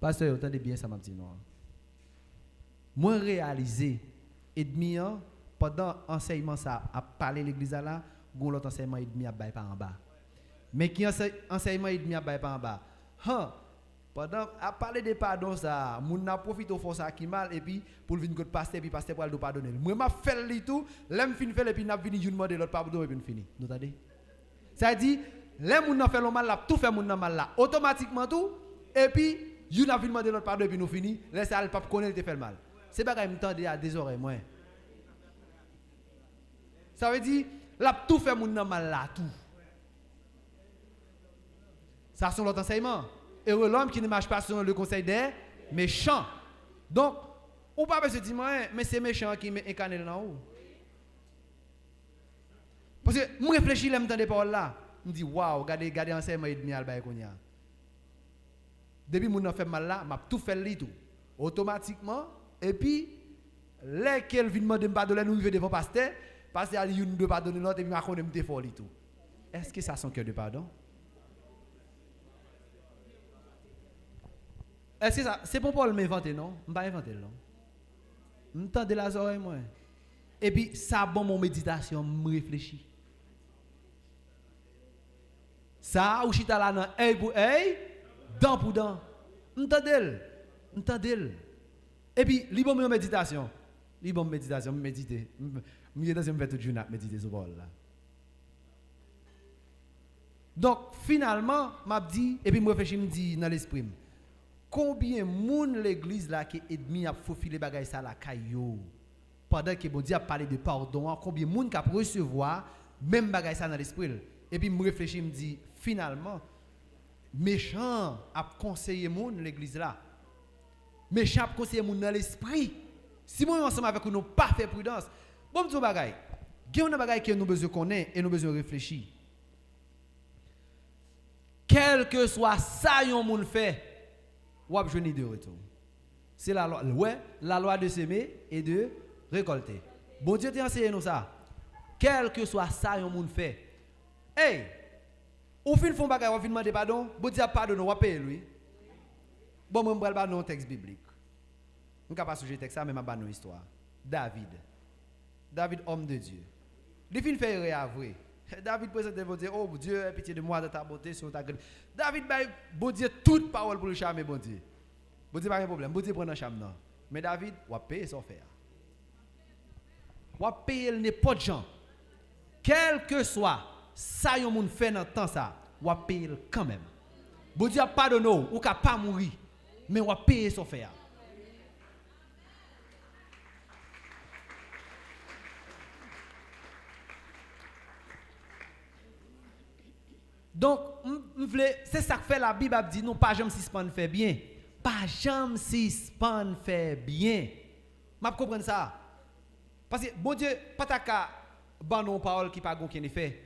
Pasteur, entendez bien ça m'a dit non. Moi réaliser ennemi pendant enseignement ça a parler l'église là, gon l'autre enseignement ennemi a bail par en bas. Mais qui enseignement ennemi a bail par en bas. Pendant à parler de pardon ça, moun n'a profité au force qui mal et puis pour venir god pasteur puis pasteur pour aller pardonner. Moi m'a fait li tout, l'aime fin fait et puis n'a vini une demander l'autre pardon et puis fini. Nous entendez? Ça dit les moun n'a fait le mal là, tout fait moun n'a mal là, automatiquement tout et puis you n'a vini demander l'autre pardon et puis nous fini, laisse al pas connaître te fait le mal. C'est pas comme m'tendre à des oreilles moi. Ça veut dire la tout fait moun n'a mal là tout. Ça sont l'autre enseignement. Et l'homme qui ne marche pas selon le conseil des méchants. Donc, ou pas se dire, mais c'est méchant qui m'incarne dans haut. Parce que je réfléchis là, je des paroles là. Je me dis, waouh, regardez enseignement et demi à l'baïkonia. Depuis que je fait mal là, je tout fait tout. Automatiquement, et puis, lesquels viennent demander pardon, nous vivons devant pasteur, pasteur a dit, nous devons pardonner l'autre, et puis je me défends tout. Est-ce que ça a son cœur de pardon? Est-ce que ça, c'est pour Paul m'inventer, non? Je ne pas inventer, non? Je me tends de la oreille, moi. Et puis, ça bon mon méditation, je réfléchis. Ça, ou chita là dans œil pour œil, dent pour dent. Entendez-le. Et puis, li bon méditation. Li bon méditation, méditer. Je vais tout journée méditer sur bol là. Donc, finalement, m'a dit, et puis je réfléchis, me dit dans l'esprit, combien de monde l'église là qui est demi à faufiler bagay ça la caillou pendant que bon Dieu a parlé de pardon, combien de monde qui a recevoir même bagay ça dans l'esprit. Et puis je réfléchis, me dit finalement méchant a conseillé monde l'église là. Méchant a conseillé monde dans l'esprit. Si moi ensemble avec nous pas fait prudence. Bon me dit bagay. Il y a un bagay que nous besoin connaître et nous besoin réfléchir. Quel que soit ça yon moun fait, ou ap jwenni de retour. C'est la loi, ouais, la loi de semer et de récolter. Bon Dieu t'a enseigné nous ça. Quel que soit ça yon moun fait. Hey, ou fin font bagay, ou fin demander pardon, bon Dieu pardonne, ou payer lui. Bon moi m'bral ba non texte biblique. On ka pas sujet texte ça mais m'a ba non histoire. David homme de Dieu. Il fin fait réavouer. David présente devant Dieu, oh Dieu, aie pitié de moi de ta beauté sur ta gueule. David, bon Dieu, toute parole pour le charmer, bon Dieu. Bon Dieu, pas de problème, bon Dieu, prend un charme. Mais David, on va payer son faire. On va payer n'importe gens. Quel que soit, ça yon moun fait dans le temps, ça, on va payer quand même. Bon Dieu, pardonne, ou ne pas mourir, mais on va payer son faire. Donc, c'est ça que fait la Bible, elle dit non, pas jamais suspendre fait bien. Pas jamais suspendre fait bien. Je comprends ça. Parce que bon Dieu, pas ta ka ban non parole qui pas gon qui fait.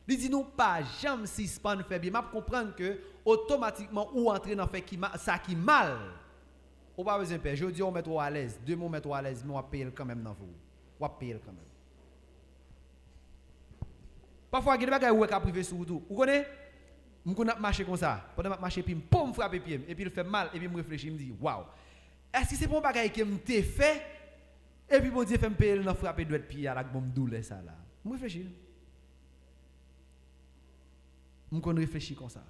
Il dit non, pas jamais suspendre fait bien. Je comprends que automatiquement ou entrer dans fait qui ça qui mal. On pas besoin de faire. Je dis on met trop à l'aise, deux mots mettre à l'aise, mais on va payer quand même dans vous. On va payer quand même. Parfois, il y a des bagages où il y a privé sur tout. Vous connaissez? Je connais marcher comme ça. Pendant que je marche, puis je me frappe pied. Et puis il fait mal. Et puis je réfléchis, je me dis, waouh. Est-ce que c'est pour un bagage qui me fait? Et puis mon Dieu fait me payer le frapper de pied à la bombe douleur ça là. Je réfléchis. Je connais réfléchir comme ça.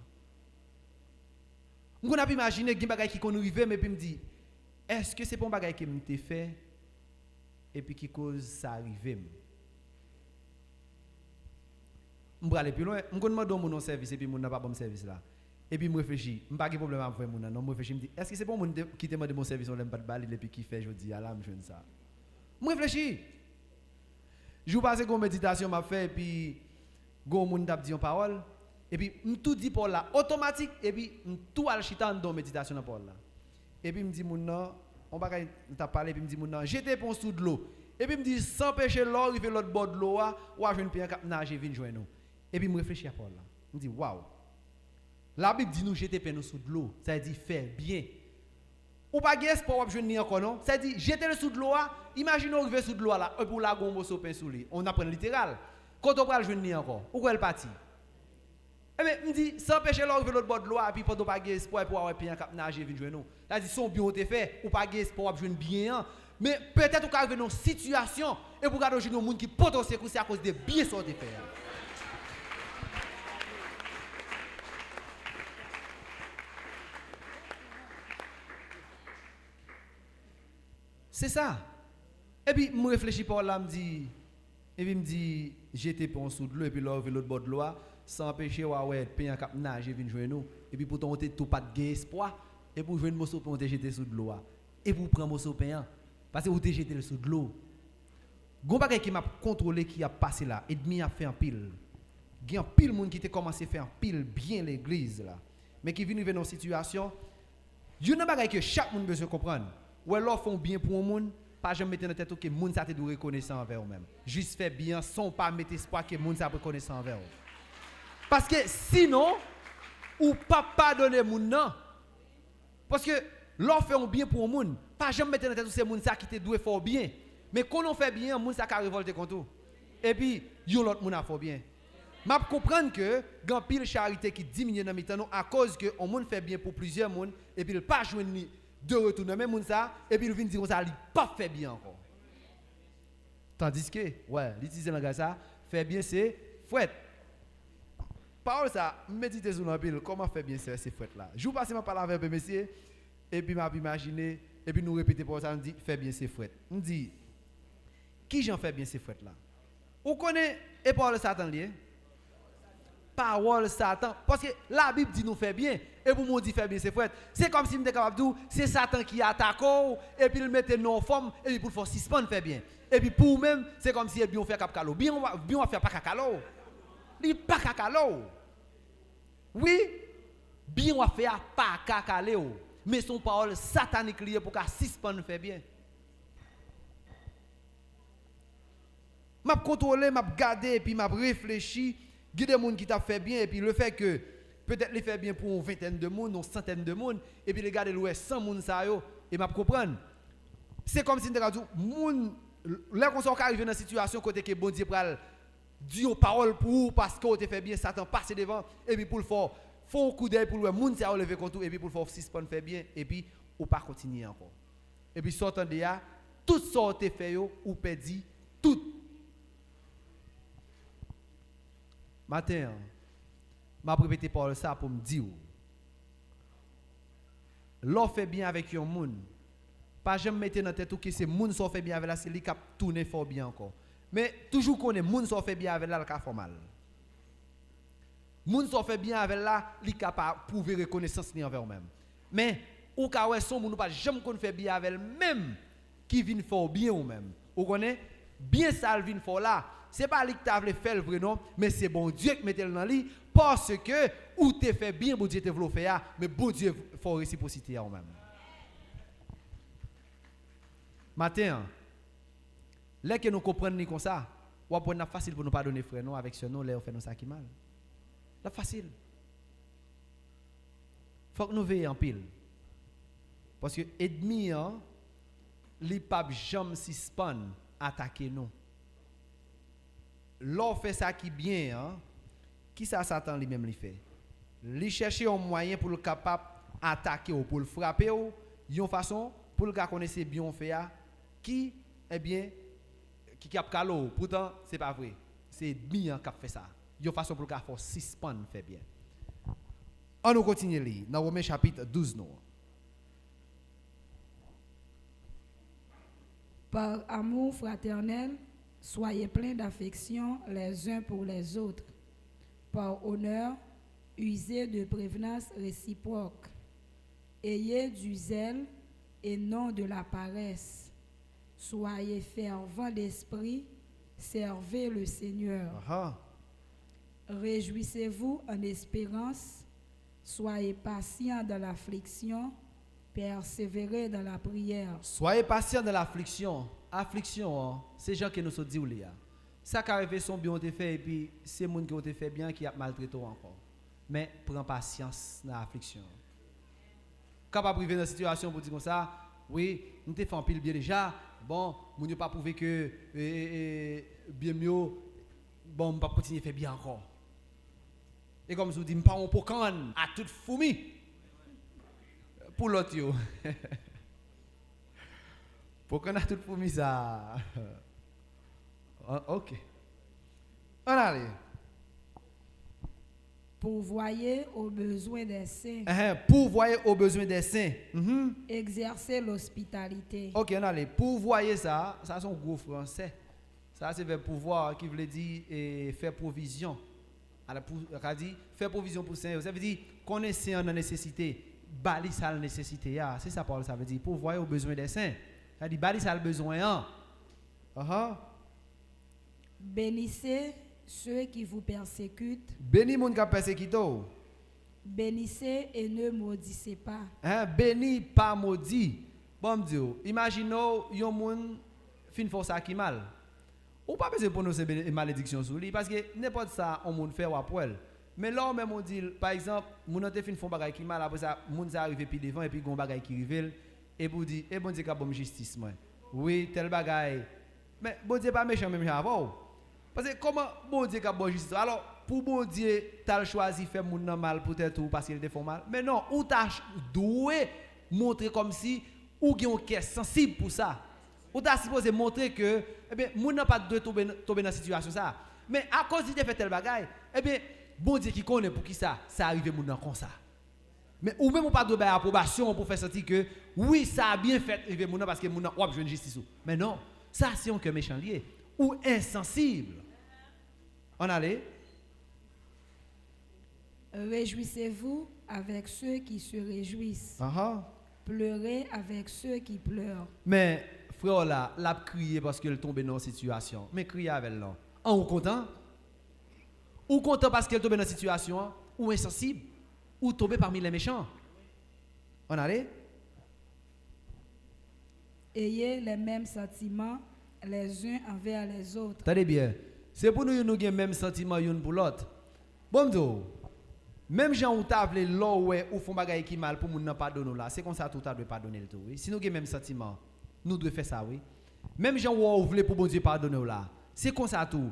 Je connais imaginer qu'il y a des bagages qui nous arrivent, mais puis je me dis, est-ce que c'est pour un bagage qui me fait? Et puis qui cause ça arriver? Je vais aller plus loin. Je demande mon service et puis mon n'a pas bon service là. Et puis je réfléchis, je n'ai pas de problème avec mon non, je réfléchis, je me dis est-ce que c'est pour mon qui demande mon service on l'aime pas de balle et puis qui fait je dis à là je fais ça. Je réfléchis. Je passe une méditation m'a fait et puis gon moun t'a dit une parole et puis tout dit pour là automatique et puis tout al chita dans méditation dans parole là. Et puis me dit mon non, on va t'a parlé et puis me dit mon non, j'étais pour sous de l'eau. Et puis me dit sans péché l'eau, arriver l'autre bord de l'eau ou à jeune pierre cap nager vinn joindre nous. Et puis, je réfléchis à Paul. Je me dis, waouh. La Bible dit nous jeter nous sous de l'eau. Ça dit faire bien. Ou pas guess pour vous jeter encore non. Ça dit jeter le sous de l'eau. Imaginez on arrive sous de l'eau là. Et pour la gombo sopin sous lui. On apprend littéral. Quand on va le jeter encore. Où est le parti? Eh bien, je me dis, sans péché l'autre l'autre bord de l'eau. Et puis, pour pas guess pour avoir bien cap nager vinn joindre nous. Ça dit son bien te fait. Ou pas guess pour vous jeter bien. Mais peut-être qu'on arrive dans une situation. Et pour garder un monde qui potentiel c'est à cause de bien son te faire. C'est ça. Et puis, je réfléchis par là, me dit, j'étais pour un sous de l'eau, et puis là, l'autre bord de l'eau, sans péché, ouais, payer un cap nage, et puis jouer nous. Et puis, pourtant, on était tout pas de espoir, et pour jouer un morceau, on était jeté sous de l'eau. Et pour prendre un morceau payant, parce que vous êtes jeté sous de l'eau. Gon bagay qui m'a contrôlé, qui a passé là, et demi a fait un pile. Il y a un pile monde qui a commencé à faire un pile bien l'église là. Mais qui vient dans une situation, il y a un bagay que chaque monde besoin comprendre. Ou alors font bien pour un monde, pas jamais mettre dans tête que monde ça te doit reconnaissant envers eux-mêmes. Juste faire bien sans pas mettre espoir que monde ça reconnaissant envers eux. Parce que sinon ou pas pardonner monde non. Parce que l'on fait bien pour un monde, pas jamais mettre dans tête que c'est monde ça qui te doit faire bien. Mais quand on fait bien, monde ça qui révolter contre tout. Et puis yon l'autre monde a fait bien. M'a comprendre que grand pile charité qui diminue dans mi-temps à cause que on monde fait bien pour plusieurs monde et puis il pas joindre de retourner même moun ça et puis il vient dire ça il pas fait bien encore. Tandis que ouais, l'utiliser langage ça fait bien c'est fouette. parole ça, méditez sur la pile, comment faire bien ces fêtes là. Jour passé, je parle avec monsieur, et puis m'a imaginé, et puis nous répétons pour ça, on dit, fais bien ces fêtes. On dit, qui j'en fais bien ces fêtes là? Vous connaissez, et parole Satan lié? Parole Satan, parce que la Bible dit nous faire bien, et pour nous dit faire bien ces fêtes. C'est comme si nous étions capables de dire, c'est Satan qui attaque, et puis il mettait nous en forme, et puis pour faire suspendre faire bien. Et puis pour nous-mêmes, c'est comme si on fait capcalo. Bien on va faire pas cacalo. Il pas cacalo. Oui, bien on va faire pas cacalo. Mais son parole satanique lié pour qu'à suspendre faire bien. M'a contrôlé, m'a gardé et puis m'a réfléchi, guider les gens qui t'a fait bien et puis le fait que peut-être les faire bien pour une vingtaine de monde, une centaine de monde et puis les garder le 100 monde ça yo et m'a comprendre. C'est comme si on dit monde là qu'on soit arrivé dans une situation côté que bon Dieu pral dire parole pour vous parce que vous fait bien Satan passer devant et puis pour le faire faut un coup d'œil pour le monde ça lever contre et puis pour le faire suspendre faire bien et puis ou pas continuer encore. Et puis sortant de là tout ça te fait yo ou perdu tout. Matin m'a répété parole ça pour me dire l'on fait bien avec un monde. Pas jamais mettre dans tête que c'est moun so fait bien avec la c'est li cap tourner fort bien encore. Mais toujours connaît moun so fait bien avec la ka fait mal. Moun so fait bien avec la li capable prouver reconnaissance ni envers même. Mais ou ka ouais son moun pas jamais qu'on fait bien avec même qui vinn fort bien ou même. Ou connaît bien ça vinn fort là. C'est pas lui qui t'a voulu faire le vrai non, mais c'est bon Dieu qui mettait dans lui parce que ou te fait bien bon Dieu te voulu faire mais bon Dieu faut réciprocité à même. Matin, là que nous comprenons comme ça, ou après c'est facile pour nous pardonner frère non avec ce nom là on fait nous ça qui mal. C'est facile. Faut que nous veillions en pile. Parce que ennemi li pas jamais suspend attaquer nous. L'on fait ça qui bien qui ça Satan lui-même lui fait. Lui chercher un moyen pour le capable attaquer ou pour le frapper ou une façon pour le gars connaître bien fait qui eh bien qui cap calo pourtant c'est pas vrai c'est bien qui fait ça une façon pour le gars faut suspendre fait bien on nous continue lire dans Romains chapitre 12 non par amour fraternel soyez pleins d'affection les uns pour les autres par honneur usez de prévenance réciproque ayez du zèle et non de la paresse. Soyez fervents d'esprit, servez le Seigneur. Réjouissez-vous en espérance, soyez patients dans l'affliction, persévérez dans la prière. Soyez patients dans l'affliction. Affliction, c'est gens qui nous sont dit ou là. Ça qui arrive son bien on te fait et puis c'est monde qui ont te fait bien qui a maltraité encore. Mais prends patience dans l'affliction. Capable de vivre dans une situation pour dire comme ça, oui, nous te fait un pile bien déjà. Bon, nous n'avons pas prouvé que bien mieux, bon, on pas continuer à faire bien encore. Et comme je vous dis, je ne pas un pocan à toute fourmi. Pour l'autre, yo. Pocan à toute fourmi, ça. Ok. On allez. Pourvoyez aux besoins des saints. Pourvoyez aux besoins des saints. Exercez l'hospitalité. Ok, on allez. Pourvoyez ça, c'est un gros français. Ça, c'est le pouvoir qui veut dire faire provision. Alors, dit faire provision pour saint. Ça veut dire connaître en nécessité. Bali ça la nécessité. C'est ça, Paul, ça veut dire pourvoyez aux besoins des saints. Ça veut dire bali ça le besoin. Bénissez ceux qui vous persécutent. Bénis mon qui persécute. Bénissez et ne maudissez pas. Bénis pas maudit. Bon Dieu, imaginons yon moun fin fò ça qui mal. Ou pas besoin pour nous c'est malédiction sur lui parce que n'importe ça on moun fait ou après. Mais là même on dit par exemple, moun te fin font bagay qui mal après ça moun ça arrive puis devant et puis gon bagay qui rivel et pour dire bon Dieu ka bon justice moi. Oui, tel bagay. Mais bon Dieu pas méchant même avant. Parce que comment bon Dieu a bon justice? Alors, pour bon Dieu, tu as choisi de faire mon mal peut-être ou parce qu'il te fait mal. Mais non, ou tu as doué montrer comme si ou qui ont caisse sensible pour ça. Ou tu as supposé montrer que eh bien, moun n'a pas de tomber dans la situation ça. Mais à cause de fait tel bagaille, eh bien, bon Dieu qui connaît pour qui ça arrive moun nan comme ça. Mais ou même on pas de approbation pour faire sentir que oui, ça a bien fait arriver moun nan parce que moun nan ou joine justice. Mais non, ça c'est un cœur méchant lié ou insensible. On allait. Réjouissez-vous avec ceux qui se réjouissent. Pleurez avec ceux qui pleurent. Mais frère là, l'a crié parce qu'elle tombe dans une situation. Mais crier avec là. Ou content? Ou content parce qu'elle tombe dans une situation ou insensible ou tomber parmi les méchants. On allait? Ayez les mêmes sentiments les uns envers les autres. Tenez bien. C'est pour nous nous avons les mêmes sentiments l'un pour l'autre. Bon, même gens où t'as appelé l'eau ou font bagaille qui mal pour nous ne pardonner là, c'est comme ça tout à doit pardonner le tout. Oui. Si nous avons les mêmes sentiments, nous devons faire ça, oui. Même gens où voulez pour bon Dieu pardonner là, c'est comme ça tout.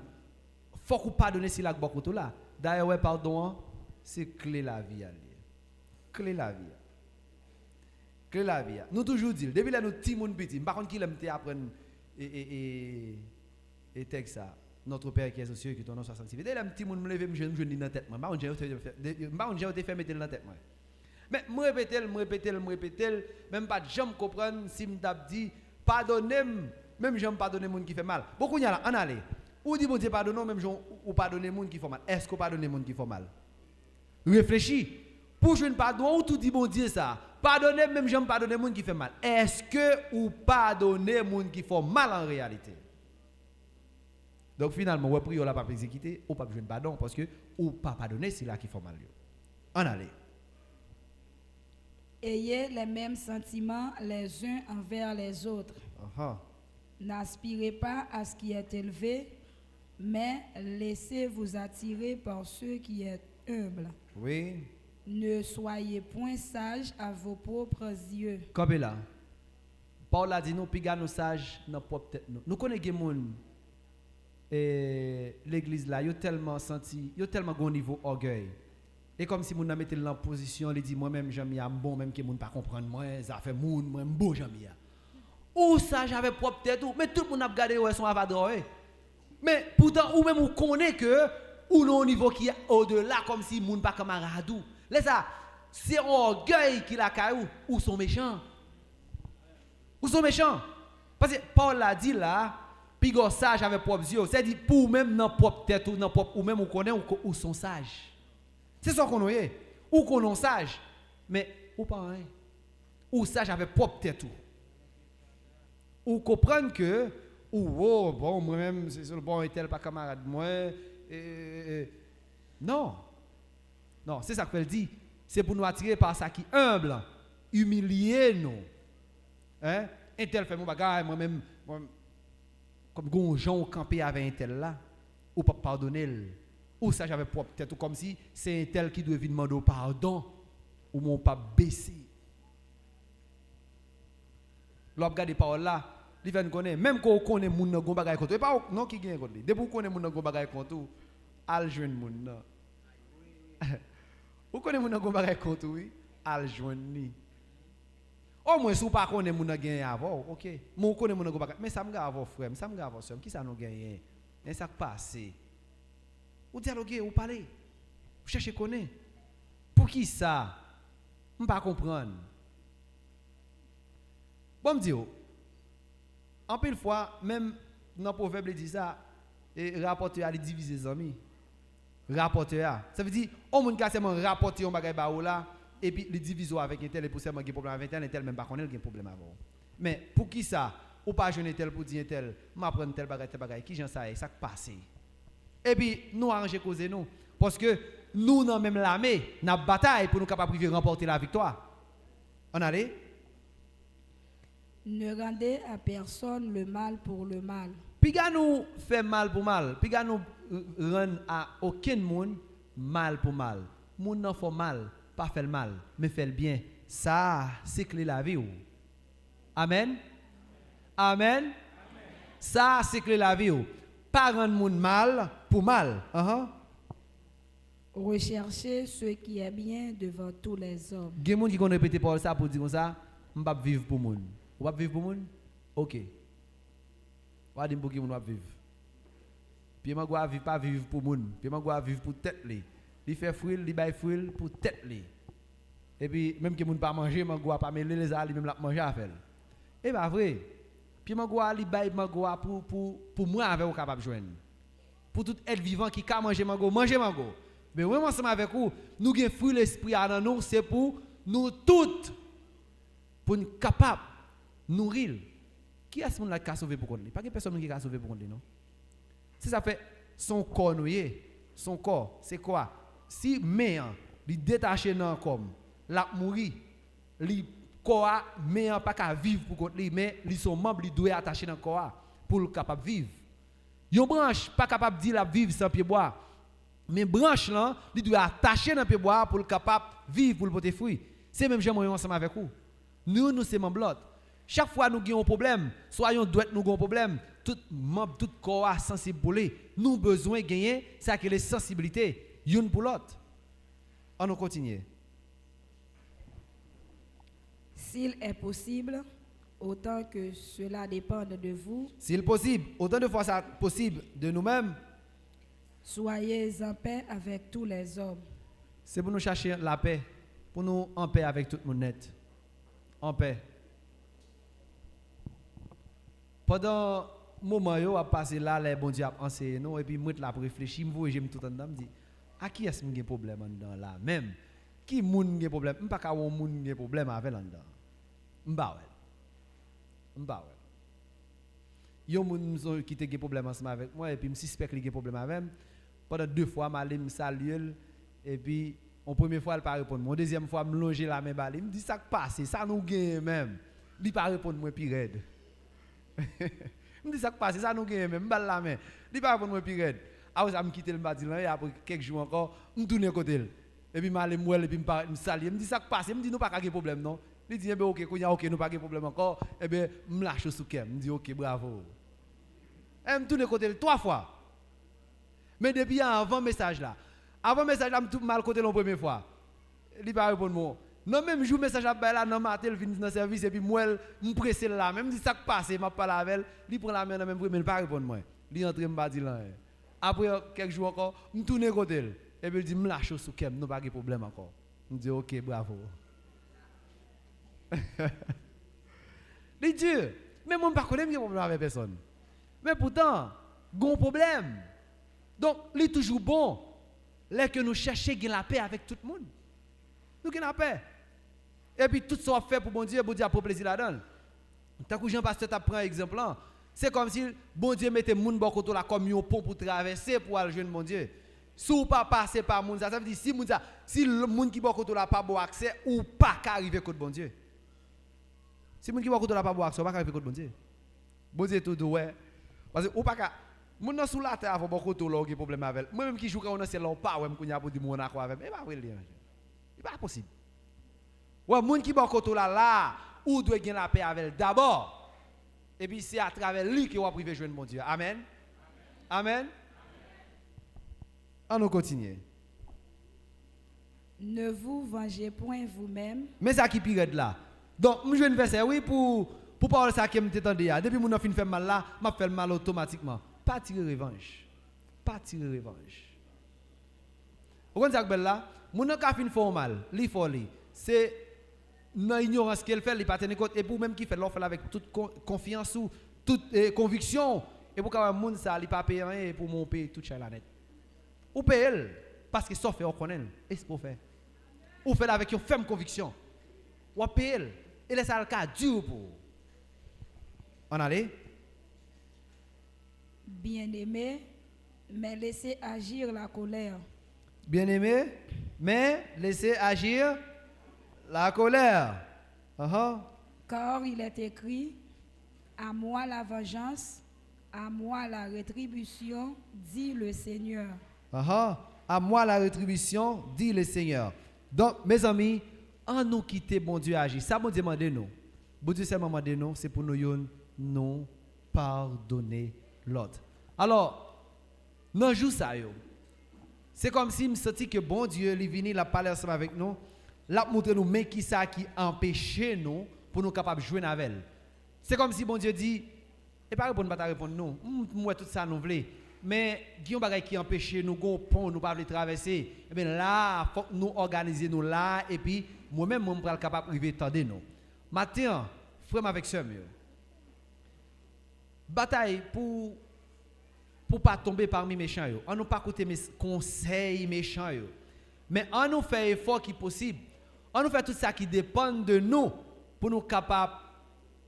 Faut qu'on pardonne si la beaucoup tout là. D'ailleurs ouais pardon, c'est clé la vie. Clé la vie. Clé la vie. Nous toujours dire, depuis là nous petit monde petit, par contre qui l'aime apprendre et texte ça. Notre Père qui est aux cieux, qui ton nom soit sanctifié. Dès là, petit monde me lever, je me dans la tête. Moi, j'ai fait mettre dans la tête. Mais me répéter, même pas de jamais comprendre si me dit pardonnez, même j'aime pardonner monde qui fait mal. Beaucoup y a là, en aller. Ou dit bon Dieu pardonne, même ou pardonner monde qui fait mal. Est-ce que pardonner monde qui fait mal? Réfléchis. Pour jouer pardon, ou tout dit bon Dieu ça. Pardonnez, même j'aime pardonner monde qui fait mal. Est-ce que ou pardonner monde qui fait mal en réalité? Donc finalement, on prie, on n'a pas exécuté, on n'a pas besoin de pardon parce que on pas pardonner, c'est là qu'il faut mal. En allez. Ayez les mêmes sentiments les uns envers les autres. N'aspirez pas à ce qui est élevé, mais laissez-vous attirer par ce qui est humble. Oui. Ne soyez point sages à vos propres yeux. Comme là. Paul a dit nous, puis nous sages dans propre tête. Nous connaissons des gens. Et l'église là, il a tellement senti, il a tellement bon niveau orgueil. Et comme si mon n'a mettait en position, il dit moi-même j'aime bien bon même que mon pas comprendre moi, ça fait mon moi beau j'aime bien. Ou ça j'avais propre tête ou mais tout le monde a regardé ouais son avador. Mais pourtant ou même on connaît que ou non au niveau qui est au-delà comme si mon pas camarade ou. Là ça c'est un orgueil qui la caillou ou sont méchants. Ou sont méchants. Parce que Paul l'a dit là puis go sage avec propre yeux, c'est dit pour même dans propre tête ou dans propre ou même on connaît ou sont sages. C'est ça qu'on est. Ou qu'on est sage mais ou pas hein. Ou sage avec propre tête ou comprendre que ou oh, bon moi même c'est le bon et tel pas camarade moi non. Non, c'est ça qu'elle dit, c'est pour nous attirer par ça qui est humble, humilier nous. Hein? Un tel fait mon bagage moi même comme gon Jean campé avec un tel là ou pas pardonner ou ça j'avais propre tête ou comme si c'est un tel qui doit venir demander pardon ou mon pas baisser. L'on regarde paroles là, il vient connaître même quand on connaît moun nan gon bagay contre pas non qui gagne contre lui. Depuis qu'on connaît moun nan gon bagay contre al joindre moun nan. Vous connaissez moun nan gon bagay contre oui, al joindre ni. Au moins, si vous ne connaissez pas moun gen avant, ok. Mon connaît moun go bagay, mais ça me ga avant frère, ça me ga avant sœur, qui ça nous gagne? Et ça passe. Ou dialoguer, ou parler. Vous cherchez connaître. Pour qui ça? On pas comprendre. Bon me dire. En pile fois, même dans le proverbe il dit ça, et rapporteur a diviser les amis. Rapporteur. Ça veut dire on moun ka seulement rapporter on bagay ba ou là. Et puis les divisions avec un tel et pour seulement un problème avec un tel même pas connaît un problème avant. Mais pour qui ça ou pas jeune tel pour dire tel m'apprendre tel bagay qui j'en sais ça passe. Et puis nous arranger cause nous parce que nous dans même l'armée n'a bataille pour nous capable de remporter la victoire. On allait. Ne rendez à personne le mal pour le mal. Puis gars nous fait mal pour mal. Puis gars nous rend à aucun monde mal pour mal. Moun nan fait mal. Pas faire le mal, mais faire le bien. Ça, c'est clé la vie. Amen. Amen. Ça, c'est clé la vie. Pas rendre monde mal pour mal. Recherchez ce qui est bien devant tous les hommes. Il y a des gens qui ont répété par ça pour dire comme ça, je ne vais pas vivre pour monde. Vous ne vivre pour monde? Ok. Vous allez dire pour qui vous vivre. Puis je ne vais pas vivre pour monde. Puis je ne vais vivre pour tête. il fait fruit, il bail fruit pour tête li. Et puis même que moun pas manger, mango a pas mêler les ali même la manger à faire. Et pas vrai. Puis mango a li bail mango pour moi avec ou capable joindre. Pour tout être vivant qui ka manger mango. Mais ouais ensemble avec vous, nous gen fruit l'esprit dans nous, c'est pour nous toutes pour nous capable nourrir. Qui est-ce monde là qui a sauvé pour lui? Pas que personne qui a sauvé pour lui non. Si ça fait son corps noué, son corps, c'est quoi? Si main li détaché dans comme la mourir, li corps main pas qu'à vivre pour contre lui, mais li son membre li doit attacher dans corps pour le capable vivre. Yon branche pas capable dire la vivre sans pied bois. Mais branche là, li doit attacher dans pied bois pour le capable vivre pour le porter fruit. C'est même j'aime ensemble avec vous. Nous c'est membre l'autre. Chaque fois nous avons un problème, soyons doués nous avons un problème, tout membre tout corps sensible pour lui. Nous besoin gagner ça que les sensibilités une pour l'autre. On nous continue. S'il est possible, autant que cela dépende de vous, S'il est possible, autant de fois ça possible de nous-mêmes, soyez en paix avec tous les hommes. c'est pour nous chercher la paix, pour nous en paix avec tout le monde net. En paix. Pendant moment yo a passé là les bon Dieu a enseigné nous et puis moi là pour réfléchir, me j'aime tout en dedans me dit à qui est-ce qui a problème en dedans là même qui moun qui problème, m'pas ka won moun qui problème avec en dedans. M'pa ouais. Yo moun qui te problème ensemble avec moi et puis me suspect qu'il a problème avec moi. Pendant 2 fois m'aller me saluer et puis en première fois elle pas répondre. Mon deuxième fois me longer la main balé, me dit ça passe, ça nous gagne même. Il pas répondre moi puis raide. Me dit ça passe, ça nous gagne même, balle la main. Il pas répondre moi puis raide. Après ça me quitter le bâtiment et après quelques jours encore, me tourner côté. Et puis m'aller moi et puis me saluer, me dit ça passe, me dit nous pas de problème non. Il dit OK, OK, nous pas de problème encore. Et bien me lâche sous cœur, me dit OK, bravo. Et me tourner côté 3 fois. Mais depuis avant message là, me mal côté la première fois. Il pas répondre moi. Non même jour message là dans matin il vient dans service et puis moi me pressé là même dit ça passe m'a parlé avec elle, il prend la main dans même premier il pas répondre moi. Il entre me dire là. Après quelques jours encore, me tourner côté et puis il dit me lâche sous cœur, nous pas de problème encore. Me dit OK, bravo. Il dit mais moi pas connais pas problème avec personne. Mais pourtant, gon problème. Donc, il est toujours bon, là que nous cherchons la paix avec tout le monde. Nous avons la paix. Et puis, tout ça qu'on fait pour bon Dieu a pour plaisir là-dedans. Tant que Jean-Pasteur t'a pris un exemple là, c'est comme si bon Dieu mettait le monde côté là comme un pont pour traverser pour aller joindre bon Dieu. Si vous pas passer par monde, ça veut dire si le monde qui est côté là pas bon accès ou pas arriver côté bon Dieu. Si le monde qui est côté là pas bon accès, ou pas arriver côté bon Dieu. Bon Dieu tout ouais. Parce que ou pas mon nan sous la terre avant beaucoup de là qui problème avec moi même qui joue quand on c'est là pas ouais m'kounya pour dire mon accord avec mais pas vrai c'est pas possible ouais moun qui bon côté là ou doit gagner la paix avec d'abord et puis c'est à travers lui que on va priver joindre mon Dieu amen amen on continue Ne vous vengez point vous-même. mais ça qui pire là donc je joue un verset oui pour parler ça qui me t'entendait depuis mon fin fait mal là m'a fait mal automatiquement. Pas tirer revanche. Pas tirer revanche. Vous comprenez ça là? Mon ka fin font mal, li folie. C'est dans ignorance qu'elle fait, il pas tenir compte et pour même qui fait l'offre avec toute confiance ou toute conviction et pour quand monde ça il pas payer rien pour mon payer toute chat la net. Ou payer parce que ça fait on connaît et c'est pour faire. Ou fait avec une ferme conviction. Ou payer et laisse ça le cas dur pour. On allait Bien-aimé, mais laissez agir la colère. Bien-aimé, mais laissez agir la colère. Car il est écrit, à moi la vengeance, à moi la rétribution, dit le Seigneur. À moi la rétribution, dit le Seigneur. Donc, mes amis, en nous quitter, bon Dieu agit. Ça, bon Dieu demande nous. Bon Dieu seulement demande nous, c'est pour nous pardonner l'autre. Alors, dans le jour ça, c'est comme si je me sentis que bon Dieu, il vient, il a parlé ensemble avec nous, il a montré nous, mais qui ça qui empêche nous pour nous capables de jouer avec elle. C'est comme si bon Dieu dit, et pas répondre, pas répondre, non, moi tout ça nous voulons, mais il y a un bagage qui empêche nous gon pont nous pas traverser. Et bien là, faut nous organiser nous là et puis moi-même moi suis capable arriver tendre nous. Matin, frère avec sœur mieux. Bataille pour pas tomber parmi méchants yo. On nous pas écouter mes conseils méchants yo. Mais on nous fait effort qui possible. On nous fait tout ça qui dépend de nous pour nous capables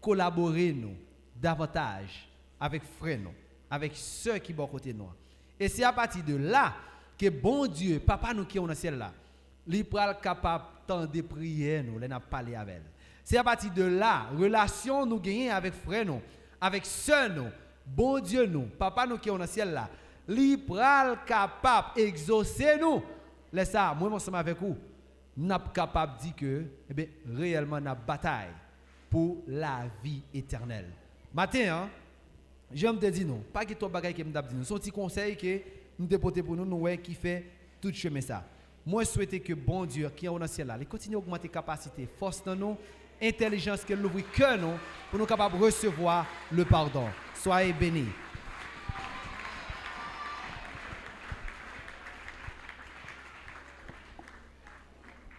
collaborer nous davantage avec frères nous, avec ceux qui sont à côté de nous. Et c'est à partir de là que bon Dieu, papa nous qui est dans le ciel là, il est capable de prier nous, il n'a parlé avec elle. C'est à partir de là, relation nous gagnons avec frères nous, avec sœurs nous, bon Dieu nous, papa nous qui est dans le ciel là, il est capable d'exaucer nous. Laisse ça, moi ensemble avec vous, nous sommes capables de dire que réellement nous bataille pour la vie éternelle. Matin, hein, j'aime te dire non, pas que toi bagaille que me dit nous, son petit conseil que nous dépoter pour nous, nous qui fait tout chemin ça. Moi je souhaite que bon Dieu qui est dans le ciel là, il continue à augmenter capacité, force dans nous, intelligence qu'elle ouvre cœur nous pour nous capables de recevoir le pardon. Soyez bénis.